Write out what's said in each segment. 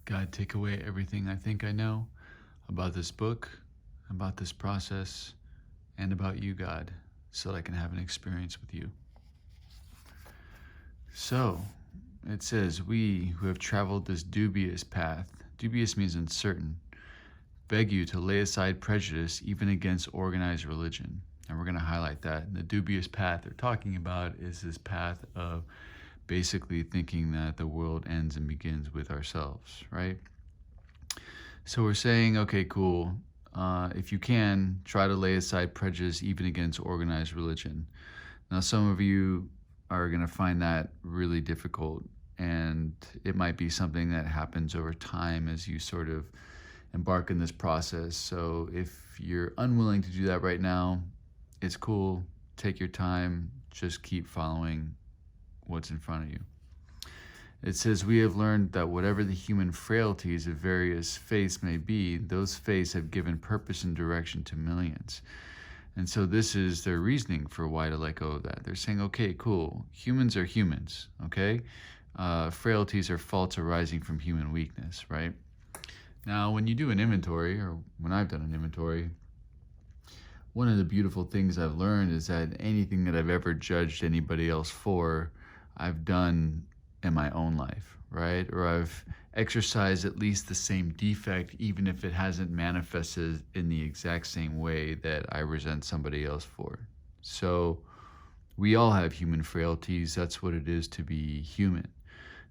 God, take away everything I think I know about this book, about this process, and about you, God, so that I can have an experience with you. So, it says, we who have traveled this dubious path, dubious means uncertain, beg you to lay aside prejudice even against organized religion. And we're going to highlight that. And the dubious path they're talking about is this path of basically thinking that the world ends and begins with ourselves, right? So we're saying, okay, cool. If you can, try to lay aside prejudice even against organized religion. Now, some of you are going to find that really difficult, and it might be something that happens over time as you sort of embark in this process. So if you're unwilling to do that right now, it's cool. Take your time. Just keep following what's in front of you. It says, we have learned that whatever the human frailties of various faiths may be, those faiths have given purpose and direction to millions. And so this is their reasoning for why to let go of that. They're saying, okay, cool. Humans are humans, okay? Frailties are faults arising from human weakness, right? Now, when you do an inventory, or when I've done an inventory, one of the beautiful things I've learned is that anything that I've ever judged anybody else for, I've done in my own life, right? Or I've exercised at least the same defect, even if it hasn't manifested in the exact same way that I resent somebody else for. So we all have human frailties. That's what it is to be human.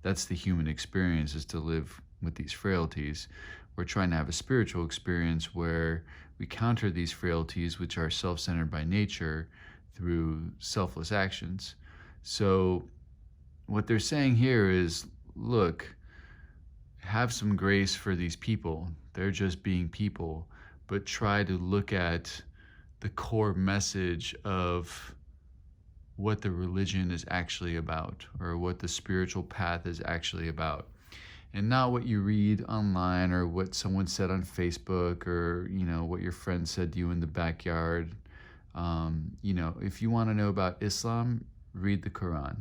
That's the human experience, is to live with these frailties. We're trying to have a spiritual experience where we counter these frailties, which are self-centered by nature, through selfless actions. So what they're saying here is, look, have some grace for these people. They're just being people, but try to look at the core message of what the religion is actually about, or what the spiritual path is actually about. And not what you read online, or what someone said on Facebook, or what your friend said to you in the backyard. If you want to know about Islam, read the Quran.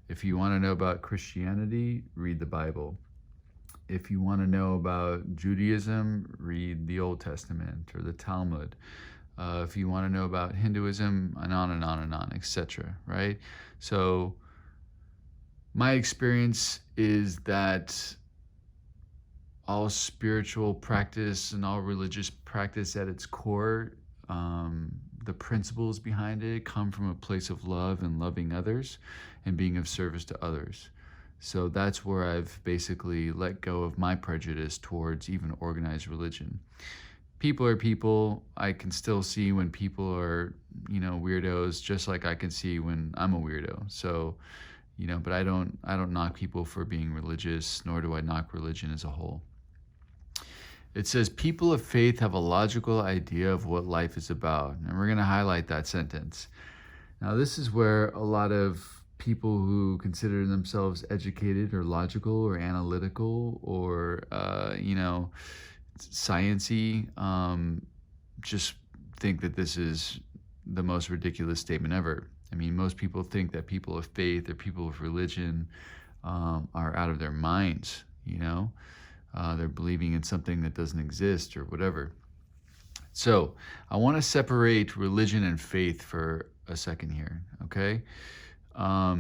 If you want to know about Christianity, read the Bible. If you want to know about Judaism, read the Old Testament or the Talmud. If you want to know about Hinduism, and on and on and on, etc. Right? So my experience is that all spiritual practice and all religious practice at its core, the principles behind it come from a place of love and loving others and being of service to others. So that's where I've basically let go of my prejudice towards even organized religion. People are people. I can still see when people are, weirdos, just like I can see when I'm a weirdo. So, but I don't knock people for being religious, nor do I knock religion as a whole. It says, people of faith have a logical idea of what life is about. And we're going to highlight that sentence. Now, this is where a lot of people who consider themselves educated or logical or analytical or, science-y, just think that this is the most ridiculous statement ever. I mean, most people think that people of faith or people of religion are out of their minds, they're believing in something that doesn't exist or whatever. So I want to separate religion and faith for a second here, okay?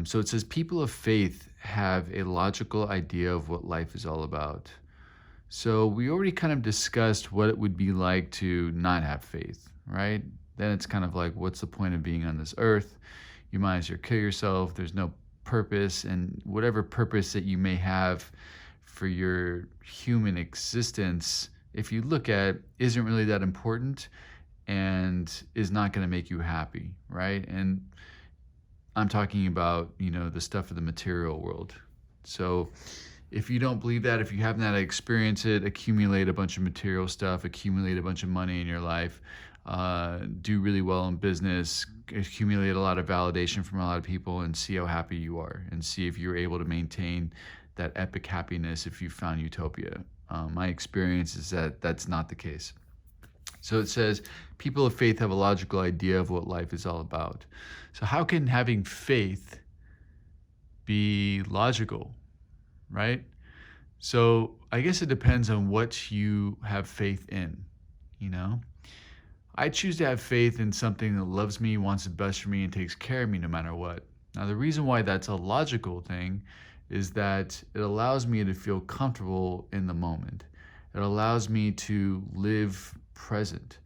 So it says people of faith have a logical idea of what life is all about. So we already kind of discussed what it would be like to not have faith, right? Then it's kind of like, what's the point of being on this earth? You might as well kill yourself. There's no purpose, and whatever purpose that you may have for your human existence, if you look at, isn't really that important and is not going to make you happy, right? And I'm talking about, the stuff of the material world. So if you don't believe that, if you haven't had to experience it, accumulate a bunch of material stuff, accumulate a bunch of money in your life, do really well in business, accumulate a lot of validation from a lot of people, and see how happy you are, and see if you're able to maintain that epic happiness if you found utopia. My experience is that that's not the case. So it says, people of faith have a logical idea of what life is all about. So how can having faith be logical, right? So I guess it depends on what you have faith in, you know? I choose to have faith in something that loves me, wants the best for me, and takes care of me no matter what. Now, the reason why that's a logical thing is that it allows me to feel comfortable in the moment. It allows me to live present,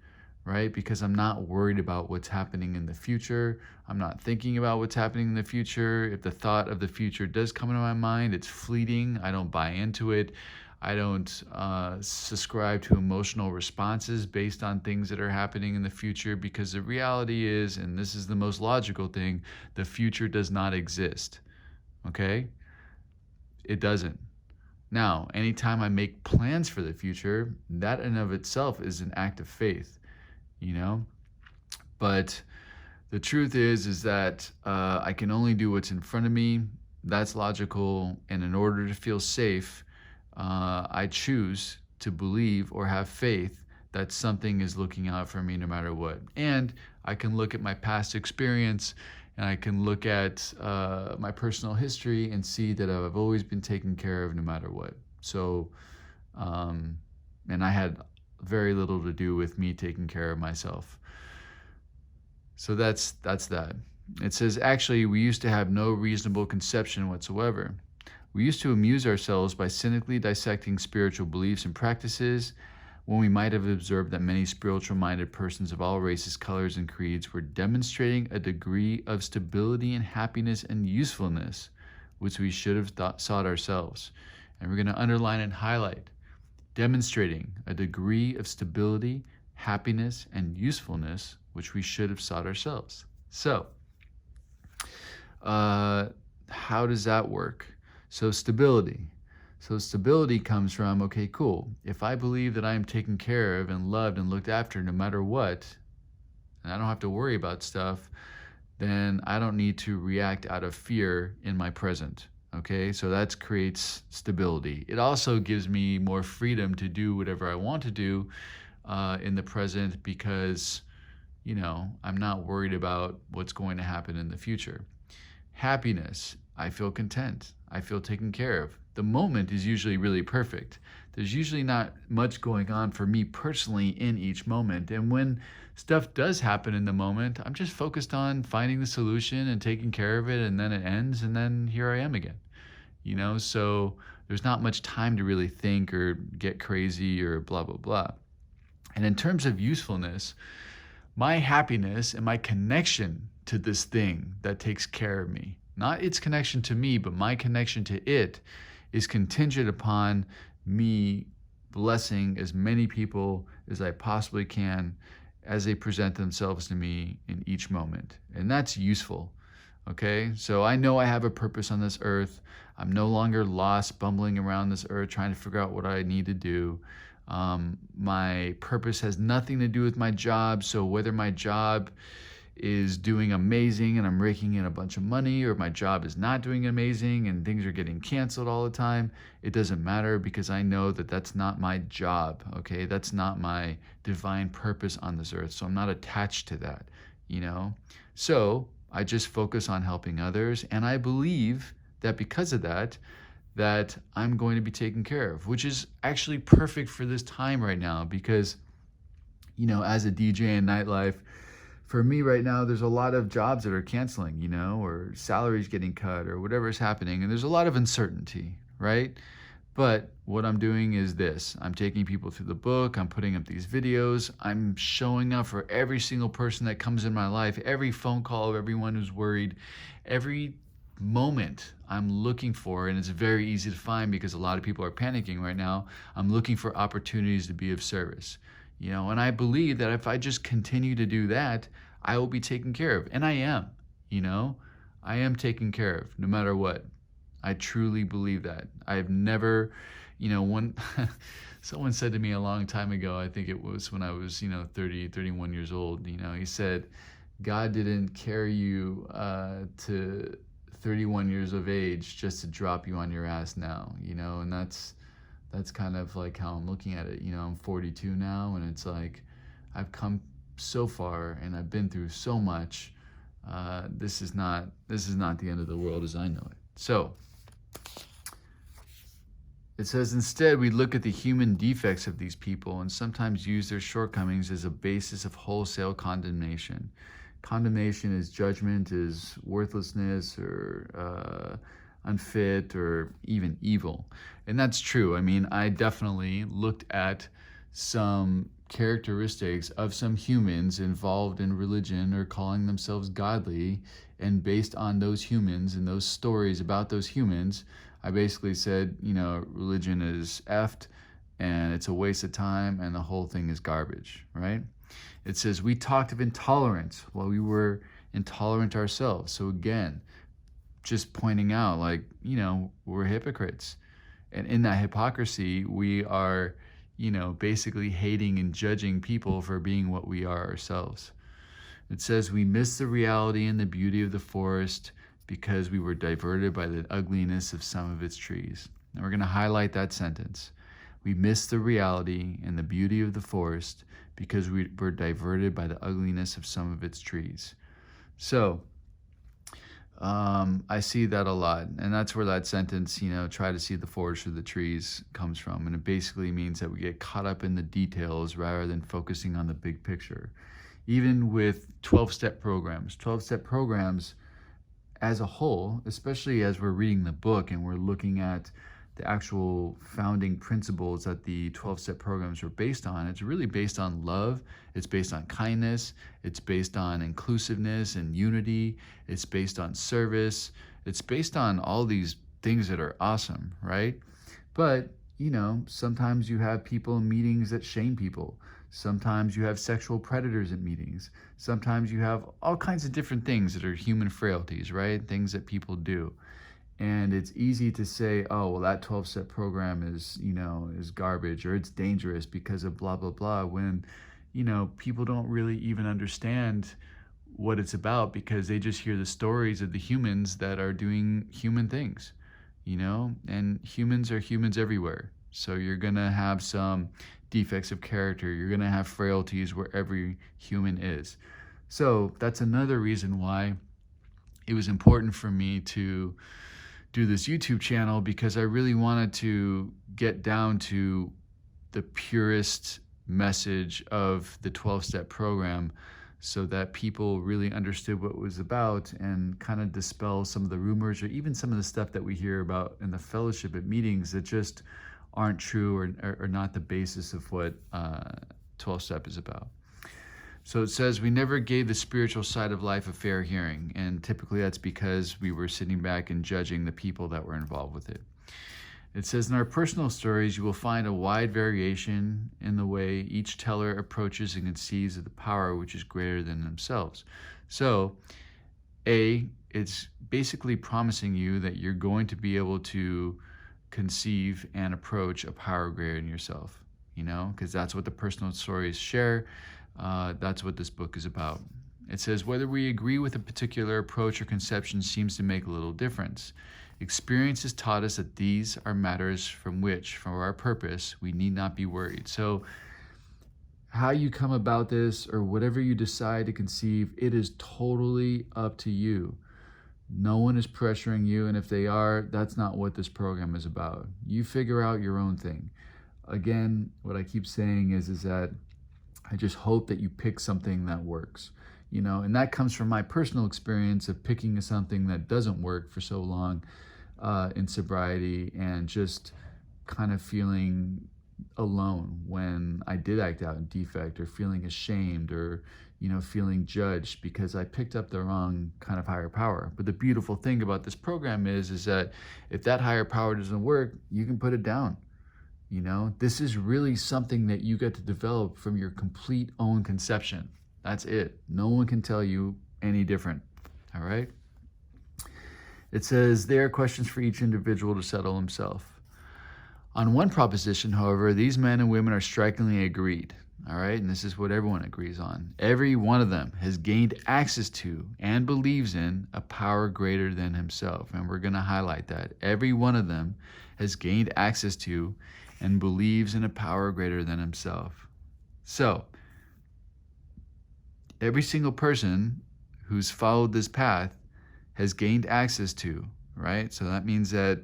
right? Because I'm not worried about what's happening in the future. I'm not thinking about what's happening in the future. If the thought of the future does come into my mind, it's fleeting. I don't buy into it. I don't subscribe to emotional responses based on things that are happening in the future, because the reality is, and this is the most logical thing, the future does not exist. Okay? It doesn't. Now, anytime I make plans for the future, that in of itself is an act of faith, you know? But the truth is that I can only do what's in front of me. That's logical. And in order to feel safe, I choose to believe or have faith that something is looking out for me no matter what. And I can look at my past experience, and I can look at my personal history and see that I've always been taken care of no matter what. So, and I had very little to do with me taking care of myself. So that's that. It says, actually, we used to have no reasonable conception whatsoever. We used to amuse ourselves by cynically dissecting spiritual beliefs and practices, when we might have observed that many spiritual-minded persons of all races, colors, and creeds were demonstrating a degree of stability and happiness and usefulness, which we should have sought ourselves. And we're going to underline and highlight, demonstrating a degree of stability, happiness, and usefulness, which we should have sought ourselves. So, how does that work? So stability. So stability comes from, okay, cool. If I believe that I am taken care of and loved and looked after no matter what, and I don't have to worry about stuff, then I don't need to react out of fear in my present. Okay, so that creates stability. It also gives me more freedom to do whatever I want to do in the present, because, you know, I'm not worried about what's going to happen in the future. Happiness. I feel content. I feel taken care of. The moment is usually really perfect. There's usually not much going on for me personally in each moment. And when stuff does happen in the moment, I'm just focused on finding the solution and taking care of it, and then it ends, and then here I am again. You know, so there's not much time to really think or get crazy or blah, blah, blah. And in terms of usefulness, my happiness and my connection to this thing that takes care of me, not its connection to me, but my connection to it, is contingent upon me blessing as many people as I possibly can as they present themselves to me in each moment. And that's useful. Okay, so I know I have a purpose on this earth. I'm no longer lost, bumbling around this earth, trying to figure out what I need to do. My purpose has nothing to do with my job. So whether my job is doing amazing and I'm raking in a bunch of money, or my job is not doing amazing and things are getting canceled all the time, it doesn't matter, because I know that that's not my job. Okay, that's not my divine purpose on this earth. So I'm not attached to that, you know? So I just focus on helping others, and I believe that because of that, that I'm going to be taken care of, which is actually perfect for this time right now, because, you know, as a DJ in nightlife, for me right now, there's a lot of jobs that are canceling, you know, or salaries getting cut, or whatever is happening, and there's a lot of uncertainty, right? But what I'm doing is this. I'm taking people through the book. I'm putting up these videos. I'm showing up for every single person that comes in my life, every phone call of everyone who's worried, every moment I'm looking for, and it's very easy to find because a lot of people are panicking right now. I'm looking for opportunities to be of service, you know, and I believe that if I just continue to do that, I will be taken care of. And I am, you know, I am taken care of no matter what. I truly believe that. I've never, you know, someone said to me a long time ago, I think it was when I was, you know, 30, 31 years old, you know, he said, God didn't carry you to 31 years of age just to drop you on your ass now, you know, and that's kind of like how I'm looking at it. You know, I'm 42 now, and it's like I've come so far and I've been through so much. This is not the end of the world as I know it. So It says, instead, we look at the human defects of these people and sometimes use their shortcomings as a basis of wholesale condemnation. Condemnation is judgment, is worthlessness, or unfit, or even evil. And that's true. I mean, I definitely looked at some characteristics of some humans involved in religion or calling themselves godly, and based on those humans and those stories about those humans, I basically said, religion is effed and it's a waste of time and the whole thing is garbage, right? It says, we talked of intolerance while we were intolerant ourselves. So again, just pointing out, we're hypocrites. And in that hypocrisy, we are, basically hating and judging people for being what we are ourselves. It says, we miss the reality and the beauty of the forest because we were diverted by the ugliness of some of its trees. And we're going to highlight that sentence. We miss the reality and the beauty of the forest because we were diverted by the ugliness of some of its trees. So, I see that a lot, and that's where that sentence, try to see the forest through the trees, comes from. And it basically means that we get caught up in the details rather than focusing on the big picture. Even with 12-step programs as a whole, especially as we're reading the book and we're looking at the actual founding principles that the 12-step programs are based on, it's really based on love, it's based on kindness, it's based on inclusiveness and unity, it's based on service, it's based on all these things that are awesome, right? But, sometimes you have people in meetings that shame people. Sometimes you have sexual predators at meetings. Sometimes you have all kinds of different things that are human frailties, right? Things that people do. And it's easy to say, oh, well, that 12-step program is garbage, or it's dangerous because of blah, blah, blah, when, people don't really even understand what it's about because they just hear the stories of the humans that are doing human things, and humans are humans everywhere. So you're going to have some defects of character. You're going to have frailties where every human is. So that's another reason why it was important for me to do this YouTube channel, because I really wanted to get down to the purest message of the 12-step program so that people really understood what it was about and kind of dispel some of the rumors or even some of the stuff that we hear about in the fellowship at meetings that just aren't true or not the basis of what 12-step is about. So it says, we never gave the spiritual side of life a fair hearing, and typically that's because we were sitting back and judging the people that were involved with it. It says, in our personal stories, you will find a wide variation in the way each teller approaches and conceives of the power which is greater than themselves. So, it's basically promising you that you're going to be able to conceive and approach a power greater than yourself, because that's what the personal stories share. That's what this book is about. It says, whether we agree with a particular approach or conception seems to make a little difference. Experience has taught us that these are matters from which, for our purpose, we need not be worried. So how you come about this or whatever you decide to conceive, it is totally up to you. No one is pressuring you, and if they are, that's not what this program is about. You figure out your own thing. Again, what I keep saying is that I just hope that you pick something that works, and that comes from my personal experience of picking something that doesn't work for so long in sobriety, and just kind of feeling alone when I did act out in defect, or feeling ashamed, or feeling judged because I picked up the wrong kind of higher power. But the beautiful thing about this program is that if that higher power doesn't work, you can put it down. This is really something that you get to develop from your complete own conception. That's it. No one can tell you any different. All right? It says, there are questions for each individual to settle himself. On one proposition, however, these men and women are strikingly agreed. All right? And this is what everyone agrees on. Every one of them has gained access to and believes in a power greater than himself. And we're going to highlight that. Every one of them has gained access to and believes in a power greater than himself. So, every single person who's followed this path has gained access to, right? So that means that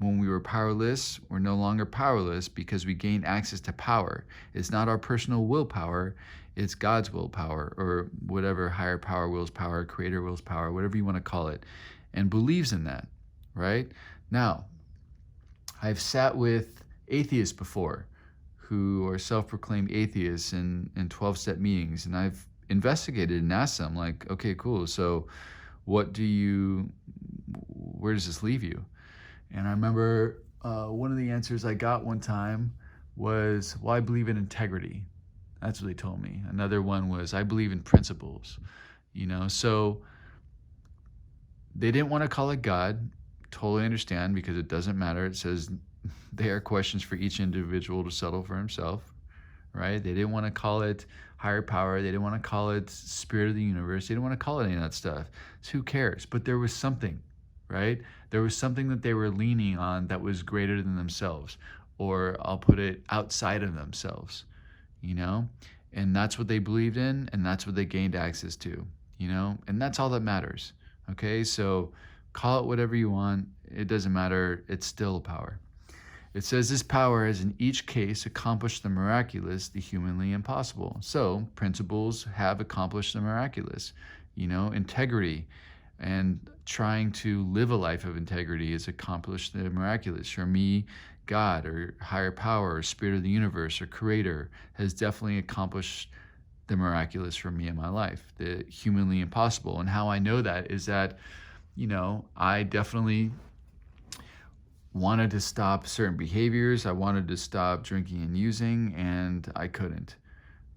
When we were powerless, we're no longer powerless because we gained access to power. It's not our personal willpower, it's God's willpower, or whatever higher power wills power, creator wills power, whatever you want to call it, and believes in that, right? Now, I've sat with atheists before who are self-proclaimed atheists in 12-step meetings, and I've investigated and asked them, like, okay, cool, so where does this leave you? And I remember one of the answers I got one time was, well, I believe in integrity. That's what they told me. Another one was, I believe in principles. So they didn't want to call it God. Totally understand, because it doesn't matter. It says they are questions for each individual to settle for himself, right? They didn't want to call it higher power. They didn't want to call it spirit of the universe. They didn't want to call it any of that stuff. So who cares? But there was something, right? There was something that they were leaning on that was greater than themselves, or I'll put it outside of themselves, and that's what they believed in, and that's what they gained access to, and that's all that matters. Okay, so call it whatever you want. It doesn't matter. It's still a power. It says this power has in each case accomplished the miraculous, the humanly impossible. So principles have accomplished the miraculous. Integrity and trying to live a life of integrity has accomplished the miraculous. For me, God or higher power or spirit of the universe or creator has definitely accomplished the miraculous for me in my life, the humanly impossible. And how I know that is that, I definitely wanted to stop certain behaviors. I wanted to stop drinking and using, and I couldn't,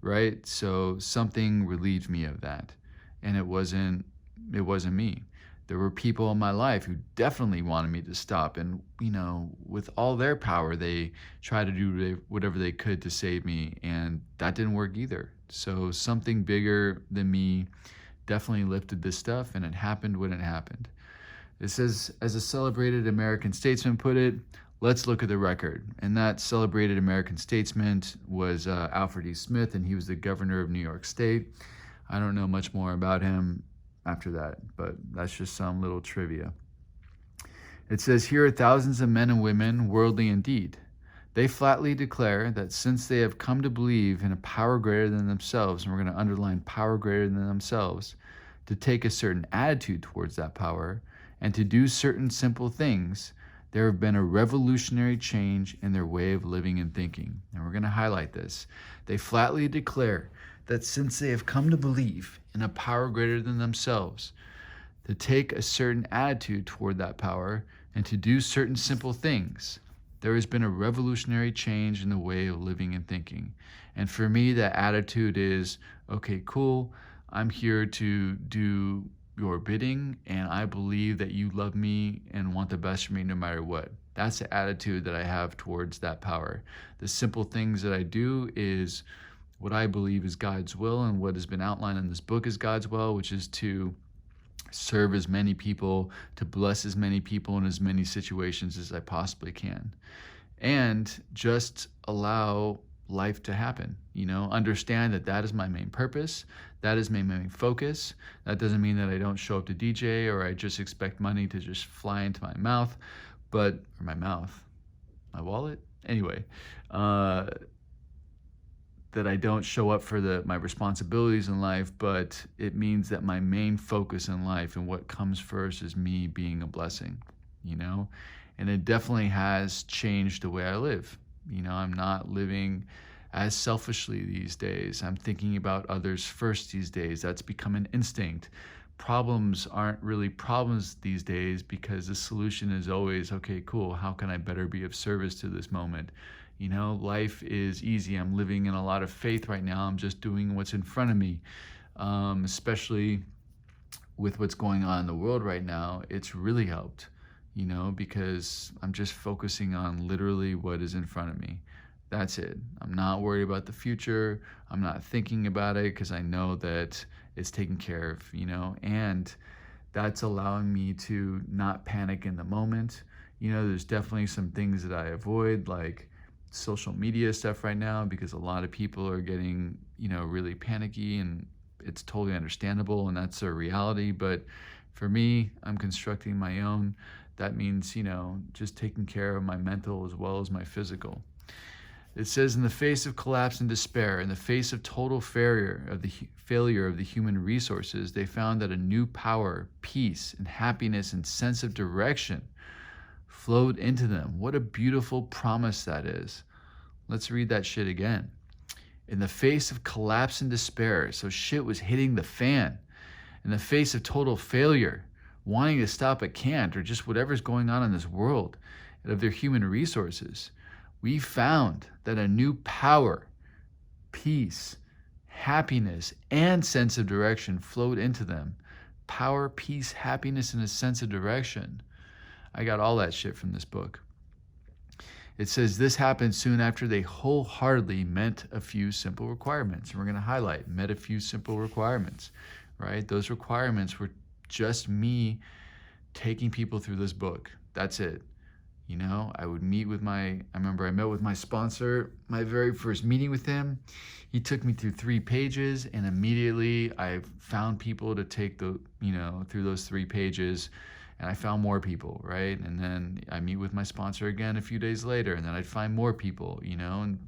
right? So something relieved me of that. And it wasn't me. There were people in my life who definitely wanted me to stop. And, with all their power, they tried to do whatever they could to save me. And that didn't work either. So something bigger than me definitely lifted this stuff, and it happened when it happened. It says, as a celebrated American statesman put it, let's look at the record. And that celebrated American statesman was Alfred E. Smith, and he was the governor of New York State. I don't know much more about him after that, but that's just some little trivia. It says, here are thousands of men and women, worldly indeed. They flatly declare that since they have come to believe in a power greater than themselves, and we're going to underline power greater than themselves, to take a certain attitude towards that power, and to do certain simple things, there have been a revolutionary change in their way of living and thinking. And we're going to highlight this. They flatly declare that since they have come to believe in a power greater than themselves, to take a certain attitude toward that power and to do certain simple things, there has been a revolutionary change in the way of living and thinking. And for me, that attitude is, okay, cool, I'm here to do your bidding, and I believe that you love me and want the best for me no matter what. That's the attitude that I have towards that power. The simple things that I do is what I believe is God's will, and what has been outlined in this book is God's will, which is to serve as many people, to bless as many people in as many situations as I possibly can, and just allow life to happen. Understand that that is my main purpose. That is my main focus. That doesn't mean that I don't show up to DJ or I just expect money to just fly into my mouth, my wallet. Anyway, that I don't show up for my responsibilities in life, but it means that my main focus in life and what comes first is me being a blessing, and it definitely has changed the way I live. I'm not living as selfishly these days. I'm thinking about others first these days. That's become an instinct. Problems aren't really problems these days because the solution is always, okay, cool, how can I better be of service to this moment? Life is easy. I'm living in a lot of faith right now. I'm just doing what's in front of me, especially with what's going on in the world right now. It's really helped, because I'm just focusing on literally what is in front of me. That's it. I'm not worried about the future. I'm not thinking about it because I know that it's taken care of, and that's allowing me to not panic in the moment. There's definitely some things that I avoid, like social media stuff right now, because a lot of people are getting, really panicky, and it's totally understandable, and that's a reality. But For me, I'm constructing my own. That means, just taking care of my mental as well as my physical. It says, in the face of collapse and despair, in the face of total failure of the human resources, they found that a new power, peace, and happiness and sense of direction flowed into them. What a beautiful promise that is. Let's read that shit again. In the face of collapse and despair, so shit was hitting the fan. In the face of total failure, wanting to stop but can't, or just whatever's going on in this world, and of their human resources, we found that a new power, peace, happiness, and sense of direction flowed into them. Power, peace, happiness, and a sense of direction. I got all that shit from this book. It says this happened soon after they wholeheartedly met a few simple requirements. And we're going to highlight met a few simple requirements, right? Those requirements were just me taking people through this book. That's it. I would meet with I remember I met with my sponsor, my very first meeting with him. He took me through 3 pages, and immediately I found people to take through those 3 pages. And I found more people, right? And then I meet with my sponsor again a few days later, and then I'd find more people, and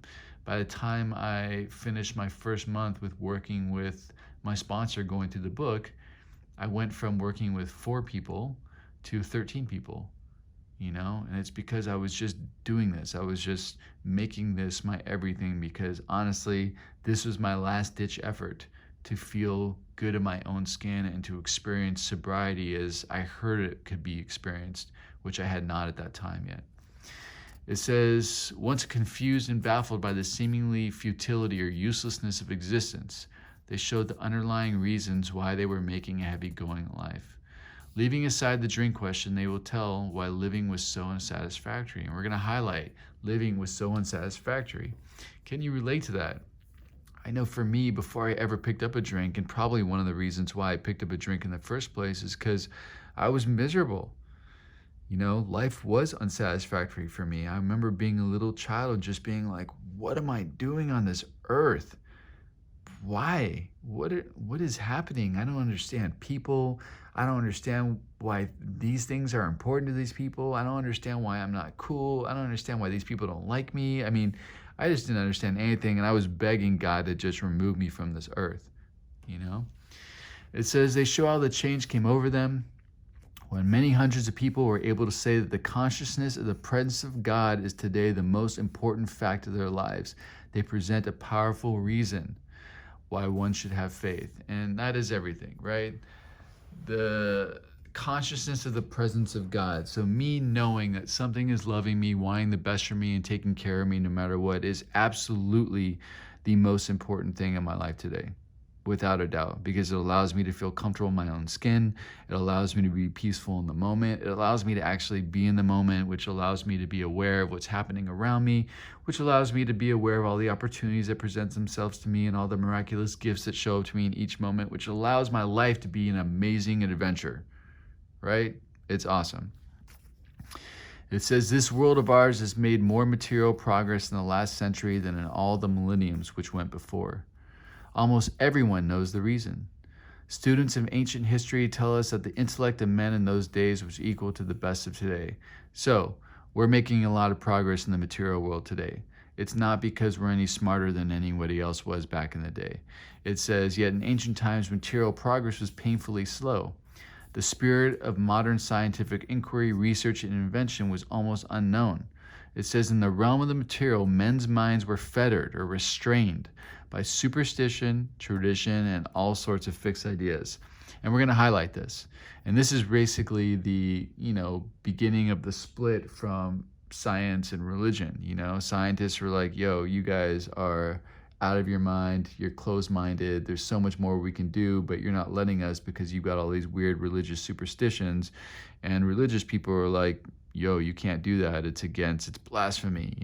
by the time I finished my first month with working with my sponsor going through the book, I went from working with 4 people to 13 people, and it's because I was just doing this. I was just making this my everything, because honestly, this was my last ditch effort to feel good in my own skin and to experience sobriety as I heard it could be experienced, which I had not at that time yet. It says, once confused and baffled by the seemingly futility or uselessness of existence, they showed the underlying reasons why they were making a heavy going life. Leaving aside the drink question, they will tell why living was so unsatisfactory. And we're going to highlight living was so unsatisfactory. Can you relate to that? I know for me, before I ever picked up a drink, and probably one of the reasons why I picked up a drink in the first place is because I was miserable. Life was unsatisfactory for me. I remember being a little child and just being like, what am I doing on this earth? Why? What is happening? I don't understand people. I don't understand why these things are important to these people. I don't understand why I'm not cool. I don't understand why these people don't like me. I just didn't understand anything, and I was begging God to just remove me from this earth, It says they show how the change came over them when many hundreds of people were able to say that the consciousness of the presence of God is today the most important fact of their lives. They present a powerful reason why one should have faith, and that is everything, right? The consciousness of the presence of God. So me knowing that something is loving me, wanting the best for me, and taking care of me no matter what is absolutely the most important thing in my life today, without a doubt, because it allows me to feel comfortable in my own skin. It allows me to be peaceful in the moment. It allows me to actually be in the moment, which allows me to be aware of what's happening around me, which allows me to be aware of all the opportunities that present themselves to me and all the miraculous gifts that show up to me in each moment, which allows my life to be an amazing adventure. Right? It's awesome. It says this world of ours has made more material progress in the last century than in all the millenniums which went before. Almost everyone knows the reason. Students of ancient history tell us that the intellect of men in those days was equal to the best of today. So, we're making a lot of progress in the material world today. It's not because we're any smarter than anybody else was back in the day. It says, yet in ancient times, material progress was painfully slow. The spirit of modern scientific inquiry, research, and invention was almost unknown. It says in the realm of the material, men's minds were fettered or restrained by superstition, tradition, and all sorts of fixed ideas. And we're going to highlight this. And this is basically the, beginning of the split from science and religion. Scientists were like, yo, you guys are out of your mind, you're closed-minded, there's so much more we can do, but you're not letting us because you've got all these weird religious superstitions. And religious people are like, yo, you can't do that, it's blasphemy,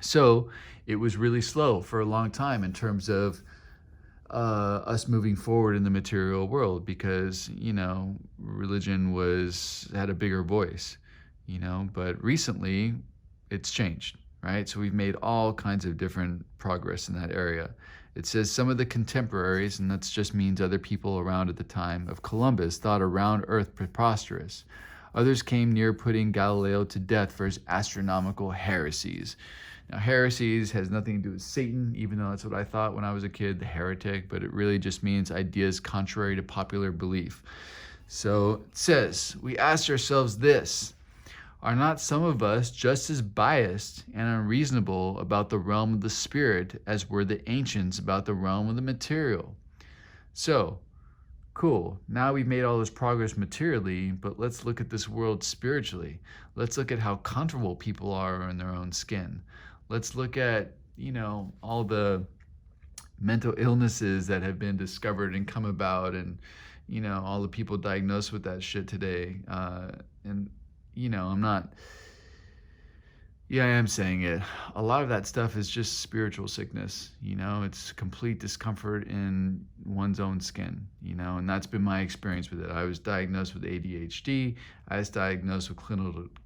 So it was really slow for a long time in terms of us moving forward in the material world because, religion had a bigger voice, but recently it's changed. Right? So we've made all kinds of different progress in that area. It says some of the contemporaries, and that just means other people around at the time, of Columbus thought a round earth preposterous. Others came near putting Galileo to death for his astronomical heresies. Now, heresies has nothing to do with Satan, even though that's what I thought when I was a kid, the heretic, but it really just means ideas contrary to popular belief. So it says, we asked ourselves this: are not some of us just as biased and unreasonable about the realm of the spirit as were the ancients about the realm of the material? So, cool. Now we've made all this progress materially, but let's look at this world spiritually. Let's look at how comfortable people are in their own skin. Let's look at, all the mental illnesses that have been discovered and come about, and, all the people diagnosed with that shit today. And, I'm not, yeah, I am saying it. A lot of that stuff is just spiritual sickness, it's complete discomfort in one's own skin, and that's been my experience with it. I was diagnosed with ADHD. I was diagnosed with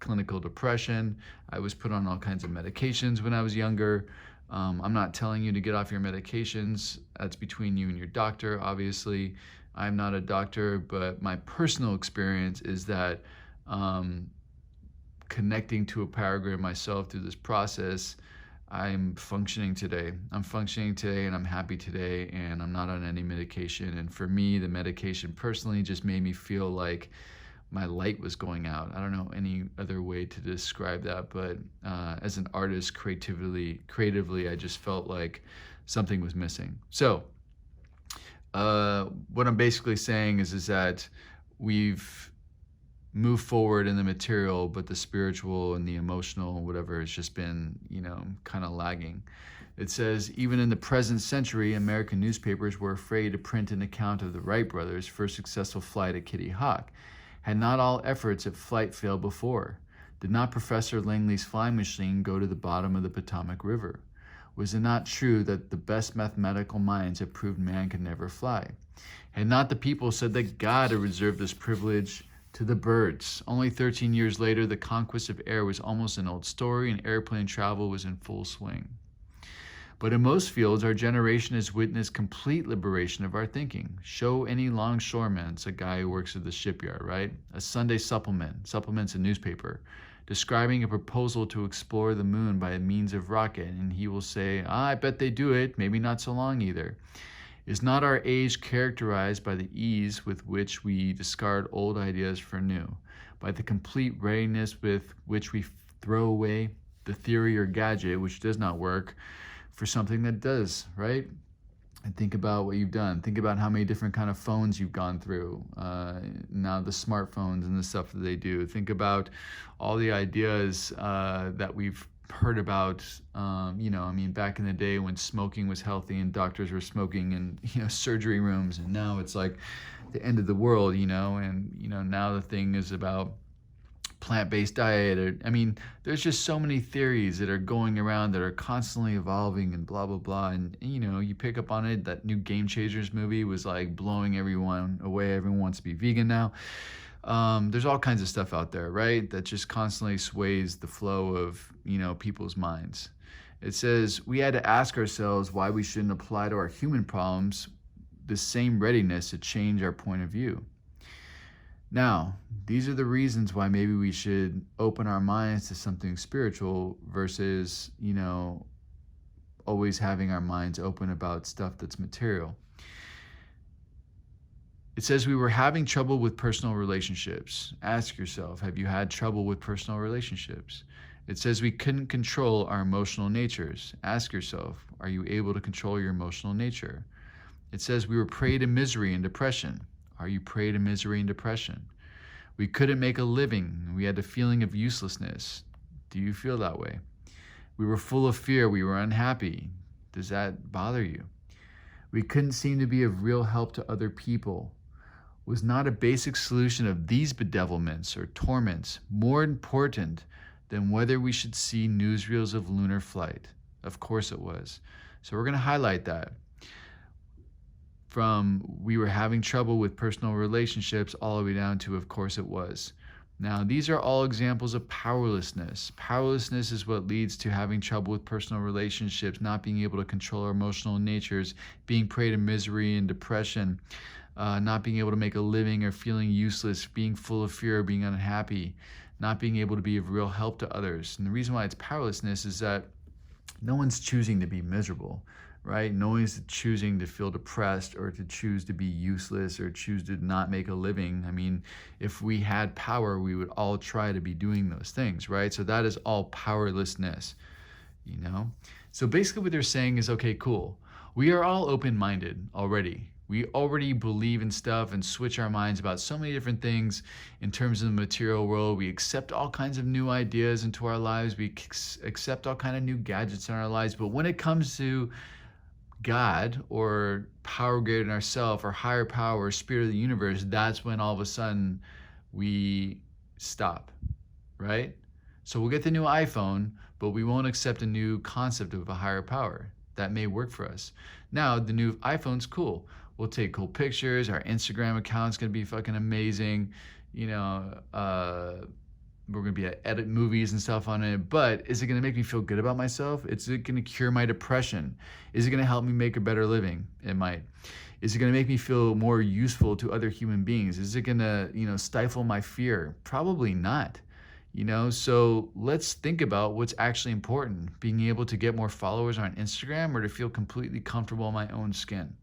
clinical depression. I was put on all kinds of medications when I was younger. I'm not telling you to get off your medications. That's between you and your doctor, obviously. I'm not a doctor, but my personal experience is that connecting to a power greater myself through this process, I'm functioning today. I'm functioning today, and I'm happy today, and I'm not on any medication. And for me, the medication personally just made me feel like my light was going out. I don't know any other way to describe that, but as an artist, creatively, I just felt like something was missing. So what I'm basically saying is that we've move forward in the material, but the spiritual and the emotional, whatever, has just been, kind of lagging. It says, even in the present century, American newspapers were afraid to print an account of the Wright brothers' first successful flight at Kitty Hawk. Had not all efforts at flight failed before? Did not Professor Langley's flying machine go to the bottom of the Potomac River? Was it not true that the best mathematical minds had proved man could never fly? Had not the people said that God had reserved this privilege to the birds? Only 13 years later, the conquest of air was almost an old story, and airplane travel was in full swing. But in most fields, our generation has witnessed complete liberation of our thinking. Show any longshoreman, it's a guy who works at the shipyard, right? A Sunday supplement's a newspaper, describing a proposal to explore the moon by means of rocket, and he will say, I bet they do it, maybe not so long either. Is not our age characterized by the ease with which we discard old ideas for new, by the complete readiness with which we throw away the theory or gadget which does not work for something that does, right? And think about what you've done. Think about how many different kind of phones you've gone through. Now the smartphones and the stuff that they do. Think about all the ideas that we've heard about, back in the day when smoking was healthy and doctors were smoking in, surgery rooms, and now it's like the end of the world, and, now the thing is about plant-based diet. There's just so many theories that are going around that are constantly evolving and blah, blah, blah. And, you pick up on it, that new Game Changers movie was like blowing everyone away. Everyone wants to be vegan now. There's all kinds of stuff out there, right, that just constantly sways the flow of, people's minds. It says we had to ask ourselves why we shouldn't apply to our human problems the same readiness to change our point of view. Now, these are the reasons why maybe we should open our minds to something spiritual versus, always having our minds open about stuff that's material. It says we were having trouble with personal relationships. Ask yourself, have you had trouble with personal relationships? It says we couldn't control our emotional natures. Ask yourself, are you able to control your emotional nature? It says we were prey to misery and depression. Are you prey to misery and depression? We couldn't make a living. We had a feeling of uselessness. Do you feel that way? We were full of fear. We were unhappy. Does that bother you? We couldn't seem to be of real help to other people. Was not a basic solution of these bedevilments or torments more important than whether we should see newsreels of lunar flight? Of course it was. So we're going to highlight that. From we were having trouble with personal relationships all the way down to of course it was. Now, these are all examples of powerlessness. Powerlessness is what leads to having trouble with personal relationships, not being able to control our emotional natures, being prey to misery and depression, not being able to make a living or feeling useless, being full of fear, being unhappy, not being able to be of real help to others. And the reason why it's powerlessness is that no one's choosing to be miserable, right? No one's choosing to feel depressed or to choose to be useless or choose to not make a living. I mean, if we had power, we would all try to be doing those things, right? So that is all powerlessness, you know? So basically what they're saying is, okay, cool. We are all open-minded already. We already believe in stuff and switch our minds about so many different things in terms of the material world. We accept all kinds of new ideas into our lives. We accept all kinds of new gadgets in our lives. But when it comes to God or power greater than ourselves or higher power or spirit of the universe, that's when all of a sudden we stop, right? So we'll get the new iPhone, but we won't accept a new concept of a higher power. That may work for us. Now, the new iPhone's cool. We'll take cool pictures. Our Instagram account's gonna be fucking amazing. You know, we're gonna be able to edit movies and stuff on it. But is it gonna make me feel good about myself? Is it gonna cure my depression? Is it gonna help me make a better living? It might. Is it gonna make me feel more useful to other human beings? Is it gonna, stifle my fear? Probably not. So let's think about what's actually important. Being able to get more followers on Instagram or to feel completely comfortable in my own skin.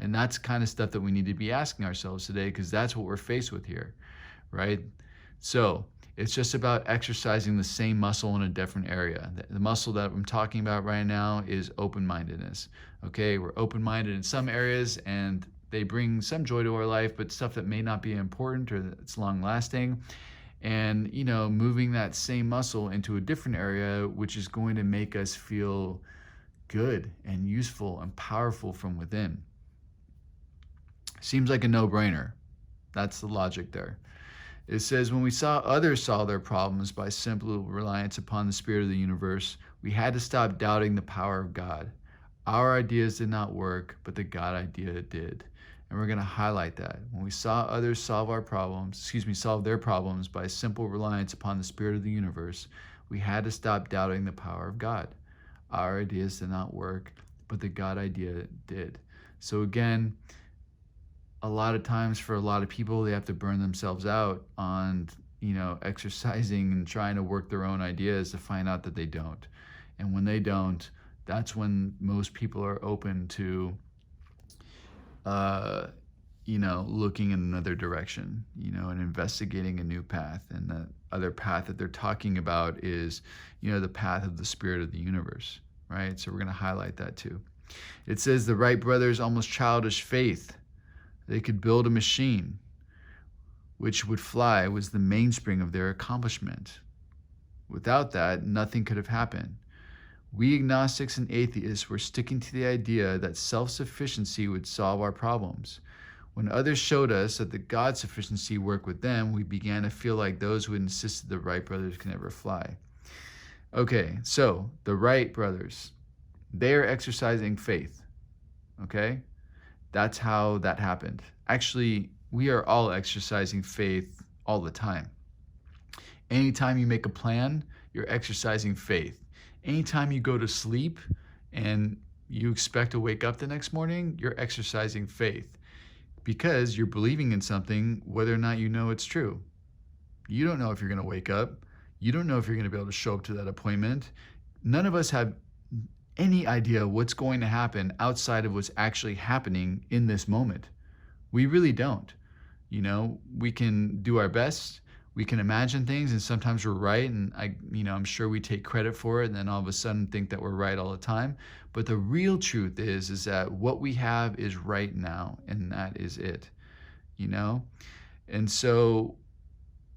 And that's kind of stuff that we need to be asking ourselves today, because that's what we're faced with here, right? So it's just about exercising the same muscle in a different area. The muscle that I'm talking about right now is open-mindedness, okay? We're open-minded in some areas and they bring some joy to our life, but stuff that may not be important or that's long-lasting. And, moving that same muscle into a different area, which is going to make us feel good and useful and powerful from within. Seems like a no-brainer. That's the logic there. It says, when we saw others solve their problems by simple reliance upon the spirit of the universe, we had to stop doubting the power of God. Our ideas did not work, but the God idea did. And we're going to highlight that. When we saw others solve their problems by simple reliance upon the spirit of the universe, we had to stop doubting the power of God. Our ideas did not work, but the God idea did. So again, a lot of times for a lot of people, they have to burn themselves out on, exercising and trying to work their own ideas to find out that they don't. And when they don't, that's when most people are open to, looking in another direction, and investigating a new path. And the other path that they're talking about is, the path of the spirit of the universe, right? So we're going to highlight that too. It says the Wright brothers' almost childish faith they could build a machine which would fly was the mainspring of their accomplishment. Without that, nothing could have happened. We agnostics and atheists were sticking to the idea that self-sufficiency would solve our problems. When others showed us that the God sufficiency worked with them, we began to feel like those who had insisted the Wright brothers could never fly. Okay, so the Wright brothers, they are exercising faith, okay? That's how that happened. Actually, we are all exercising faith all the time. Anytime you make a plan, you're exercising faith. Anytime you go to sleep and you expect to wake up the next morning, you're exercising faith because you're believing in something whether or not you know it's true. You don't know if you're going to wake up. You don't know if you're going to be able to show up to that appointment. None of us have any idea what's going to happen outside of what's actually happening in this moment. We really don't. We can do our best. We can imagine things, and sometimes we're right, and I'm sure we take credit for it, and then all of a sudden think that we're right all the time. But the real truth is that what we have is right now, and that is it. And so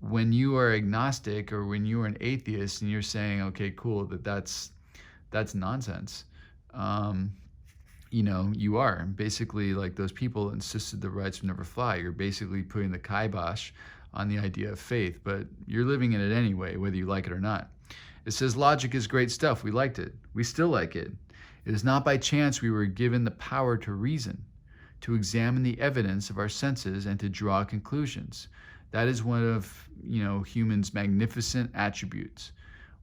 when you are agnostic or when you are an atheist and you're saying, okay, cool, that's nonsense. You are basically like those people insisted the rights would never fly. You're basically putting the kibosh on the idea of faith, but you're living in it anyway, whether you like it or not. It says logic is great stuff. We liked it. We still like it. It is not by chance we were given the power to reason, to examine the evidence of our senses and to draw conclusions. That is one of, humans' magnificent attributes.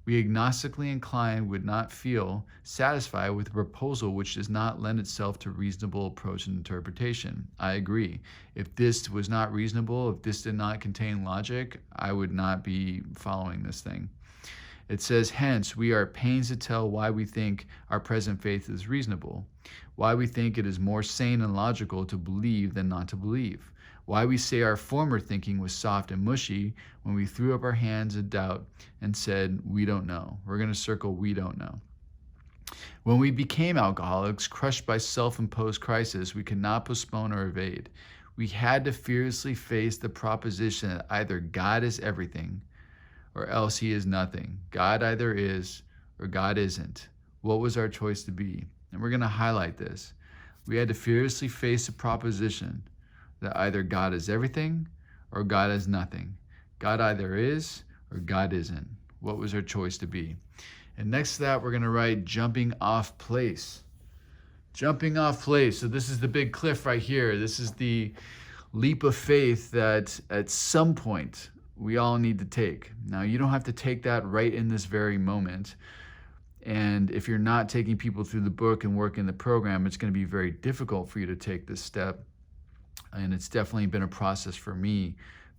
We agnostically inclined would not feel satisfied with a proposal which does not lend itself to reasonable approach and interpretation. I agree. If this was not reasonable, if this did not contain logic, I would not be following this thing. It says, hence, we are at pains to tell why we think our present faith is reasonable, why we think it is more sane and logical to believe than not to believe, why we say our former thinking was soft and mushy when we threw up our hands in doubt and said, we don't know. We're going to circle, we don't know. When we became alcoholics, crushed by self-imposed crisis, we could not postpone or evade. We had to fearlessly face the proposition that either God is everything or else he is nothing. God either is or God isn't. What was our choice to be? And we're going to highlight this. We had to fearlessly face the proposition that either God is everything or God is nothing. God either is or God isn't. What was our choice to be? And next to that, we're going to write jumping off place. Jumping off place. So this is the big cliff right here. This is the leap of faith that at some point we all need to take. Now, you don't have to take that right in this very moment. And if you're not taking people through the book and working the program, it's going to be very difficult for you to take this step. And it's definitely been a process for me.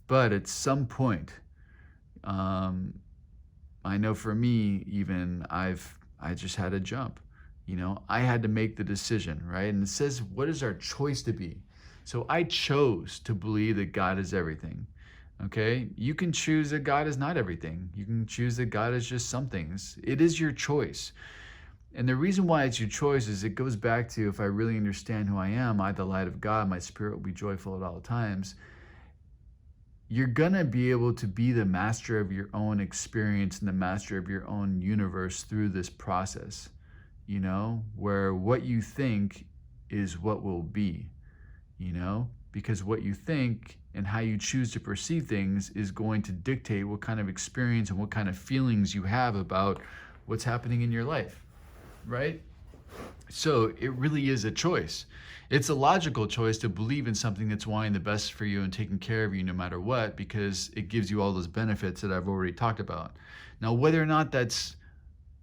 But at some point, I know for me, even I just had to jump. I had to make the decision, right? And it says, what is our choice to be? So I chose to believe that God is everything. Okay, you can choose that God is not everything. You can choose that God is just some things. It is your choice. And the reason why it's your choice is it goes back to, if I really understand who I am, I, the light of God, my spirit will be joyful at all times. You're going to be able to be the master of your own experience and the master of your own universe through this process, where what you think is what will be, because what you think and how you choose to perceive things is going to dictate what kind of experience and what kind of feelings you have about what's happening in your life, right? So it really is a choice. It's a logical choice to believe in something that's wanting the best for you and taking care of you no matter what, because it gives you all those benefits that I've already talked about. Now, whether or not that's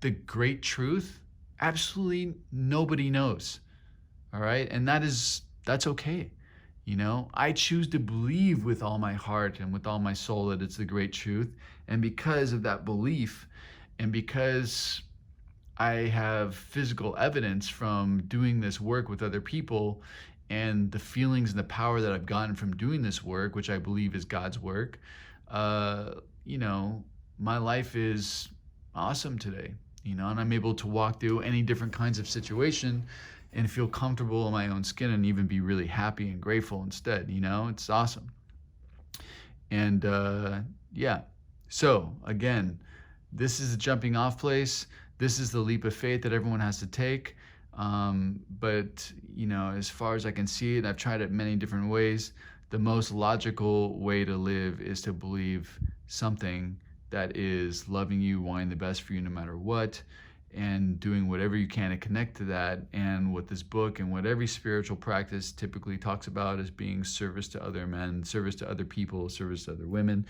the great truth, absolutely nobody knows, all right? And that's okay. I choose to believe with all my heart and with all my soul that it's the great truth. And because of that belief, and because I have physical evidence from doing this work with other people and the feelings and the power that I've gotten from doing this work, which I believe is God's work, my life is awesome today, and I'm able to walk through any different kinds of situation and feel comfortable in my own skin and even be really happy and grateful instead. It's awesome. And so again, this is a jumping off place. This is the leap of faith that everyone has to take. But as far as I can see it, I've tried it many different ways. The most logical way to live is to believe something that is loving you, wanting the best for you no matter what, and doing whatever you can to connect to that. And what this book and what every spiritual practice typically talks about is being service to other men, service to other people, service to other women,